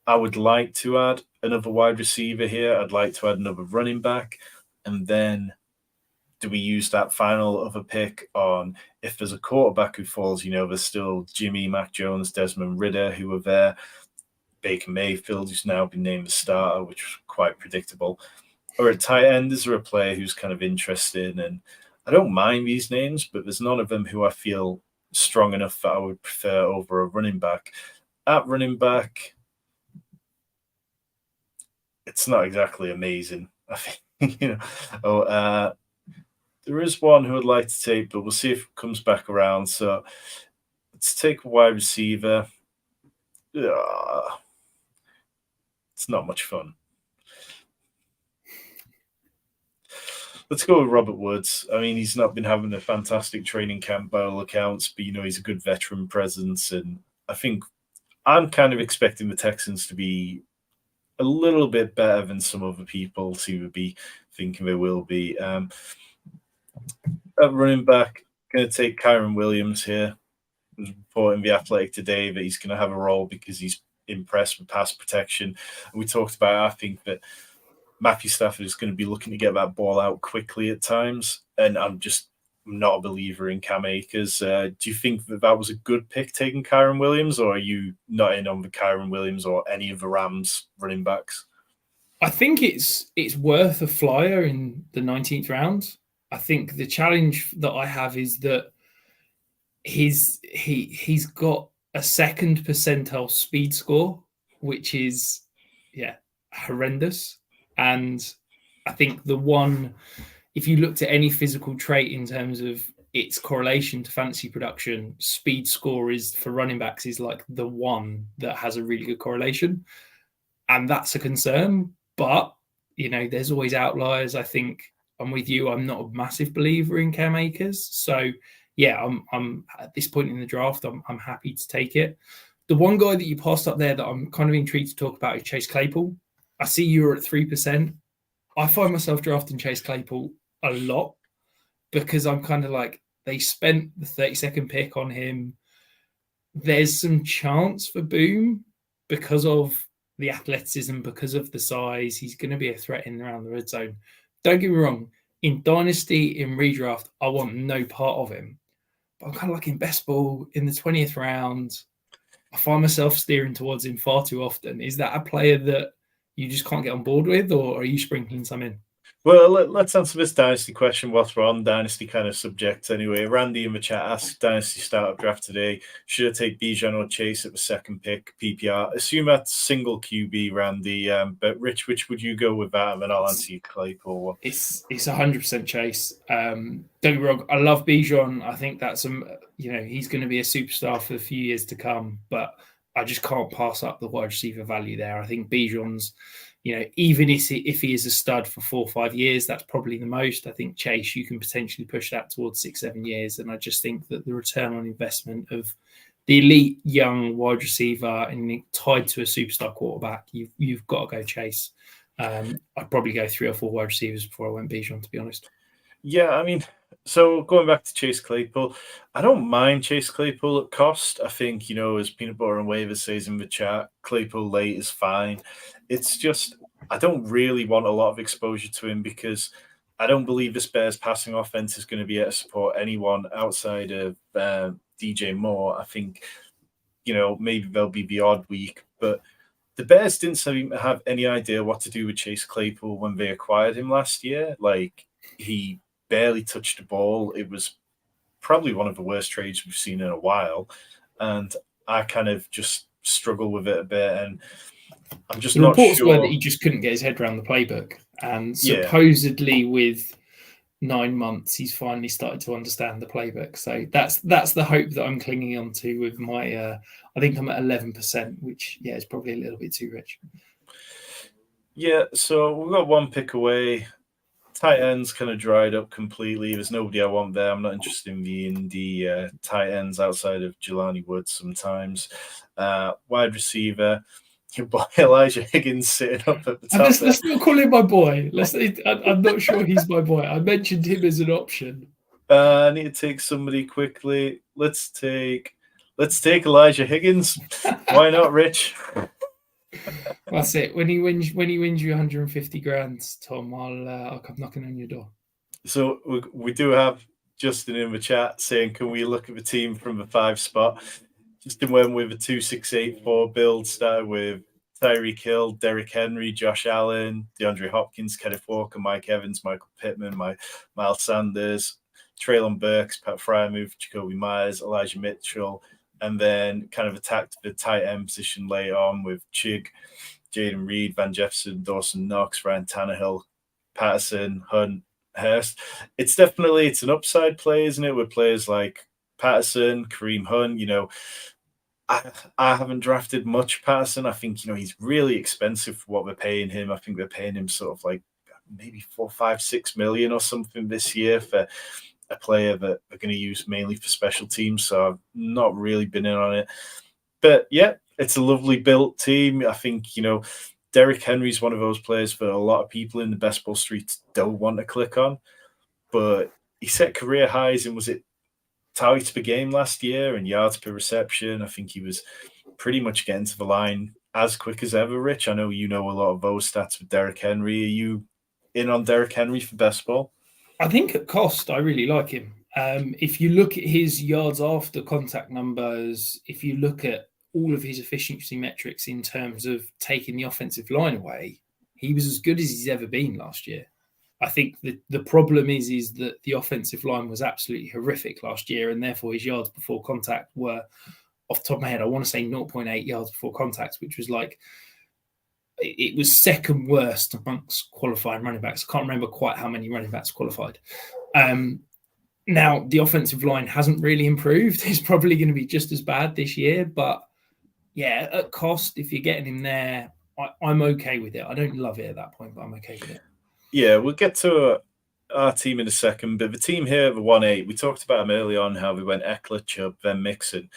I would like to add another wide receiver here. I'd like to add another running back. And then do we use that final other pick on if there's a quarterback who falls, there's still Jimmy, Mac Jones, Desmond Ridder who are there, Baker Mayfield, who's now been named the starter, which was quite predictable. Or at tight end, is there a player who's kind of interesting? And I don't mind these names, but there's none of them who I feel strong enough that I would prefer over a running back. At running back, it's not exactly amazing, I think. There is one who I'd like to take, but we'll see if it comes back around. So let's take a wide receiver. It's not much fun. Let's go with Robert Woods. I mean, he's not been having a fantastic training camp by all accounts, but he's a good veteran presence. And I think I'm kind of expecting the Texans to be a little bit better than some other people seem to be thinking they will be. At running back, going to take Kyren Williams here. I was reporting The Athletic today that he's going to have a role because he's impressed with pass protection. And we talked about, I think, that Matthew Stafford is going to be looking to get that ball out quickly at times. And I'm not a believer in Cam Akers. Do you think that was a good pick taking Kyren Williams, or are you not in on the Kyren Williams or any of the Rams running backs? I think it's worth a flyer in the 19th round. I think the challenge that I have is that he's got a second percentile speed score, which is horrendous. And I think if you looked at any physical trait in terms of its correlation to fantasy production, speed score is for running backs is like the one that has a really good correlation. And that's a concern. But, there's always outliers. I think I'm with you. I'm not a massive believer in Cam Akers. So, yeah, I'm at this point in the draft, I'm happy to take it. The one guy that you passed up there that I'm kind of intrigued to talk about is Chase Claypool. I see you're at 3%. I find myself drafting Chase Claypool a lot because I'm kind of like, they spent the 32nd pick on him. There's some chance for boom because of the athleticism, because of the size. He's going to be a threat in around the red zone. Don't get me wrong. In Dynasty, in redraft, I want no part of him. But I'm kind of like in best ball, in the 20th round, I find myself steering towards him far too often. Is that a player that you just can't get on board with, or are you sprinkling some in? Well, let's answer this Dynasty question whilst we're on Dynasty kind of subjects anyway. Randy in the chat asked, Dynasty startup draft today, should I take Bijan or Chase at the second pick, PPR? Assume that's single QB, Randy. But Rich, which would you go with that? And then I'll answer you, Claypool. It's 100% Chase. Don't get me wrong, I love Bijan. I think that's he's going to be a superstar for a few years to come. But I just can't pass up the wide receiver value there. I think Bijan's, even if he is a stud for 4 or 5 years, that's probably the most. I think Chase, you can potentially push that towards 6-7 years. And I just think that the return on investment of the elite young wide receiver and tied to a superstar quarterback, you've got to go Chase. I'd probably go 3 or 4 wide receivers before I went Bijan, to be honest. Yeah, I mean, so going back to Chase Claypool, I don't mind Chase Claypool at cost. I think, as Peanut Butter and Waver says in the chat, Claypool late is fine. It's just, I don't really want a lot of exposure to him because I don't believe this Bears passing offense is going to be able to support anyone outside of DJ Moore. I think, maybe there'll be the odd week, but the Bears didn't seem to have any idea what to do with Chase Claypool when they acquired him last year. Like, he barely touched the ball. It was probably one of the worst trades we've seen in a while. And I kind of just struggle with it a bit. And I'm just not sure. The reports were that he just couldn't get his head around the playbook. And supposedly with 9 months, he's finally started to understand the playbook. So that's the hope that I'm clinging on to with my, I think I'm at 11%, which, is probably a little bit too rich. Yeah, so we've got 1 pick away. Tight ends kind of dried up completely. There's nobody I want there. I'm not interested in the tight ends outside of Jelani Woods sometimes. Wide receiver, your boy Elijah Higgins sitting up at the top. Let's not call him my boy. I'm not sure he's my boy. I mentioned him as an option. I need to take somebody quickly. Let's take Elijah Higgins. Why not, Rich? That's it. When he wins you 150 grand, Tom, I'll come knocking on your door. So we do have Justin in the chat saying, can we look at the team from the 5 spot? Justin went with a 2-6-8-4 build, started with Tyreek Hill, Derrick Henry, Josh Allen, DeAndre Hopkins, Kenneth Walker, Mike Evans, Michael Pittman, Miles Sanders, Treylon Burks, Pat Fryermuth, Jacoby Myers, Elijah Mitchell, and then kind of attacked the tight end position later on with Chig, Jaden Reed, Van Jefferson, Dawson Knox, Ryan Tannehill, Patterson, Hunt, Hurst. It's an upside play, isn't it? With players like Patterson, Kareem Hunt, I haven't drafted much Patterson. I think, he's really expensive for what they're paying him. I think they're paying him sort of like maybe 4, 5, 6 million or something this year for a player that they're going to use mainly for special teams. So I've not really been in on it. But yeah, it's a lovely built team. I think, Derrick Henry's one of those players that a lot of people in the best ball streets don't want to click on. But he set career highs in, was it targets per game last year and yards per reception? I think he was pretty much getting to the line as quick as ever, Rich. I know you know a lot of those stats with Derrick Henry. Are you in on Derrick Henry for best ball? I think at cost, I really like him. If you look at his yards after contact numbers, if you look at all of his efficiency metrics in terms of taking the offensive line away, he was as good as he's ever been last year. I think the problem is that the offensive line was absolutely horrific last year, and therefore his yards before contact were, off the top of my head, I want to say 0.8 yards before contact, which was like, it was second worst amongst qualifying running backs. I can't remember quite how many running backs qualified. Now, the offensive line hasn't really improved. It's probably going to be just as bad this year. But yeah, at cost, if you're getting him there, I'm okay with it. I don't love it at that point, but I'm okay with it. Yeah, we'll get to our team in a second. But the team here, the 1-8, we talked about them early on, how we went Eckler, Chubb, then Mixon.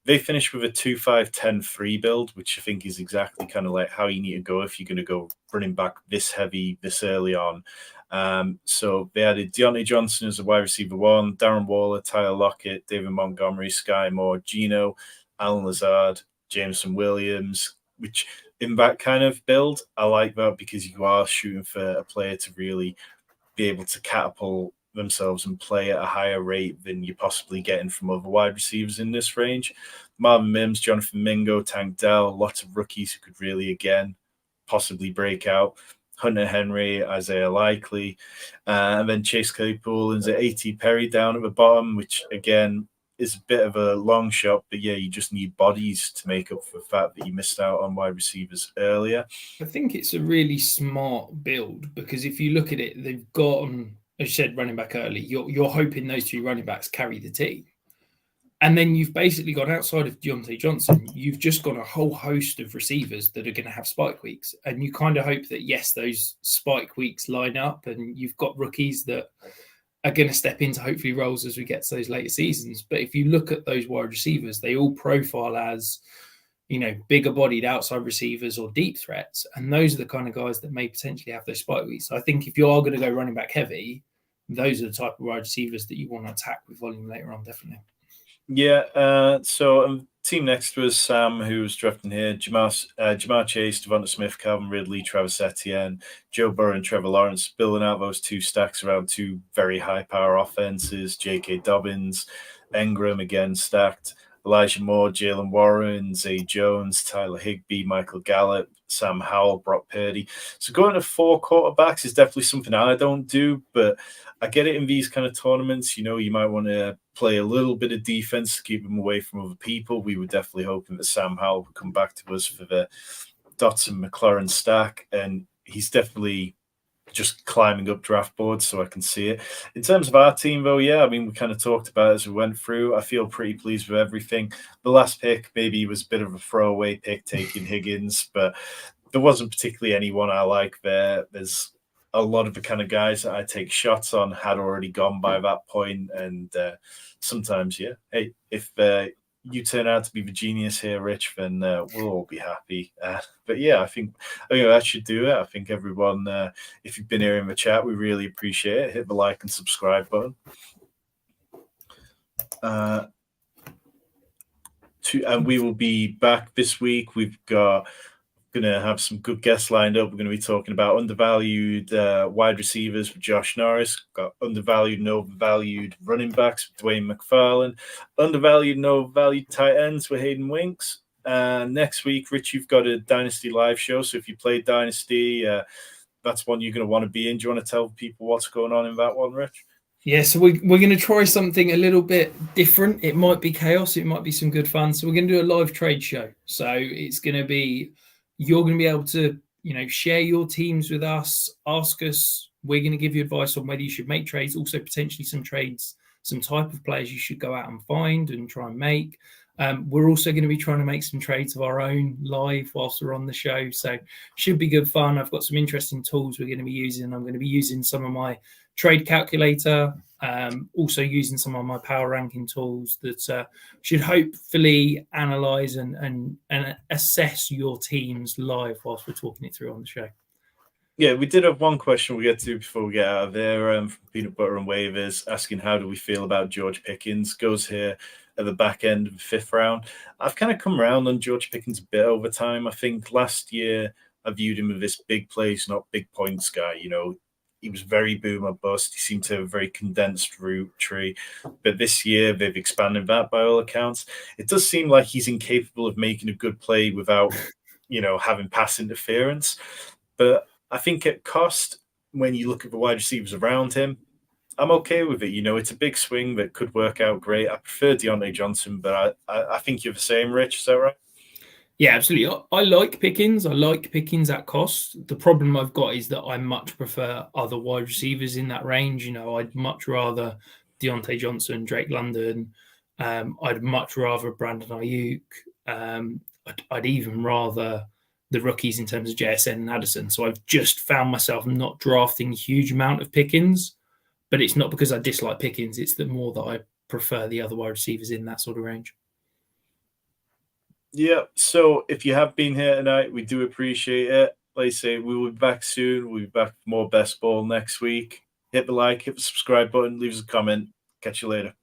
They finished with a 2-5-10-3 build, which I think is exactly kind of like how you need to go if you're going to go running back this heavy, this early on. So they added Deontay Johnson as a wide receiver 1, Darren Waller, Tyler Lockett, David Montgomery, Sky Moore, Geno, Allen Lazard, Jameson Williams, which in that kind of build, I like that because you are shooting for a player to really be able to catapult themselves and play at a higher rate than you're possibly getting from other wide receivers in this range. Marvin Mims, Jonathan Mingo, Tank Dell, lots of rookies who could really, again, possibly break out. Hunter Henry, Isaiah Likely, and then Chase Claypool and A.T. Perry down at the bottom, which, again, is a bit of a long shot, but yeah, you just need bodies to make up for the fact that you missed out on wide receivers earlier. I think it's a really smart build because if you look at it, they've gotten, as you said, running back early. You're hoping those two running backs carry the team. And then you've basically got, outside of Deontay Johnson, you've just got a whole host of receivers that are going to have spike weeks. And you kind of hope that, yes, those spike weeks line up and you've got rookies that are going to step into hopefully roles as we get to those later seasons. But if you look at those wide receivers, they all profile as, bigger bodied outside receivers or deep threats. And those are the kind of guys that may potentially have those spike weeks. So I think if you are going to go running back heavy, those are the type of wide receivers that you want to attack with volume later on, definitely. Yeah, so team next was Sam, who was drafting here. Jamar Chase, Devonta Smith, Calvin Ridley, Travis Etienne, Joe Burrow, and Trevor Lawrence, building out those two stacks around two very high-power offenses. J.K. Dobbins, Engram, again, stacked. Elijah Moore, Jalen Warren, Zay Jones, Tyler Higbee, Michael Gallup, Sam Howell, Brock Purdy. So going to 4 quarterbacks is definitely something I don't do, but I get it in these kind of tournaments. You might want to play a little bit of defense to keep them away from other people. We were definitely hoping that Sam Howell would come back to us for the Dotson McLaurin stack, and he's definitely just climbing up draft boards, so I can see it. In terms of our team, though, yeah, I mean, we kind of talked about it as we went through. I feel pretty pleased with everything. The last pick maybe was a bit of a throwaway pick, taking Higgins, but there wasn't particularly anyone I like there. There's a lot of the kind of guys that I take shots on had already gone by that point, and sometimes, yeah, hey, if you turn out to be the genius here, Rich, then we'll all be happy. But yeah, I think that should do it. I think everyone, if you've been here in the chat, we really appreciate it. Hit the like and subscribe button. And we will be back this week. We've got going to have some good guests lined up. We're going to be talking about undervalued wide receivers with Josh Norris, got undervalued and overvalued running backs with Dwayne McFarlane, undervalued and overvalued tight ends with Hayden Winks. Next week, Rich, you've got a Dynasty live show. So if you play Dynasty, that's one you're going to want to be in. Do you want to tell people what's going on in that one, Rich? Yeah, so we're going to try something a little bit different. It might be chaos. It might be some good fun. So we're going to do a live trade show. So it's going to be, you're going to be able to, share your teams with us, ask us. We're going to give you advice on whether you should make trades, also potentially some trades, some type of players you should go out and find and try and make. We're also going to be trying to make some trades of our own live whilst we're on the show. So should be good fun. I've got some interesting tools we're going to be using. I'm going to be using some of my trade calculator, also using some of my power ranking tools that should hopefully analyze and assess your teams live whilst we're talking it through on the show. Yeah, we did have one question we'll get to before we get out of there from Peanut Butter and Waivers, asking how do we feel about George Pickens. Goes here at the back end of the 5th round. I've kind of come around on George Pickens a bit over time. I think last year I viewed him as this big plays, not big points guy. He was very boom or bust. He seemed to have a very condensed route tree. But this year, they've expanded that by all accounts. It does seem like he's incapable of making a good play without, having pass interference. But I think at cost, when you look at the wide receivers around him, I'm okay with it. It's a big swing that could work out great. I prefer Deontay Johnson, but I think you're the same, Rich. Is that right? Yeah, absolutely. I like Pickens. I like Pickens at cost. The problem I've got is that I much prefer other wide receivers in that range. I'd much rather Deontay Johnson, Drake London. I'd much rather Brandon Ayuk. I'd even rather the rookies in terms of JSN and Addison. So I've just found myself not drafting a huge amount of Pickens, but it's not because I dislike Pickens. It's the more that I prefer the other wide receivers in that sort of range. Yeah, so if you have been here tonight, we do appreciate it. Like I say, we will be back soon. We'll be back for more best ball next week. Hit the like, hit the subscribe button, leave us a comment. Catch you later.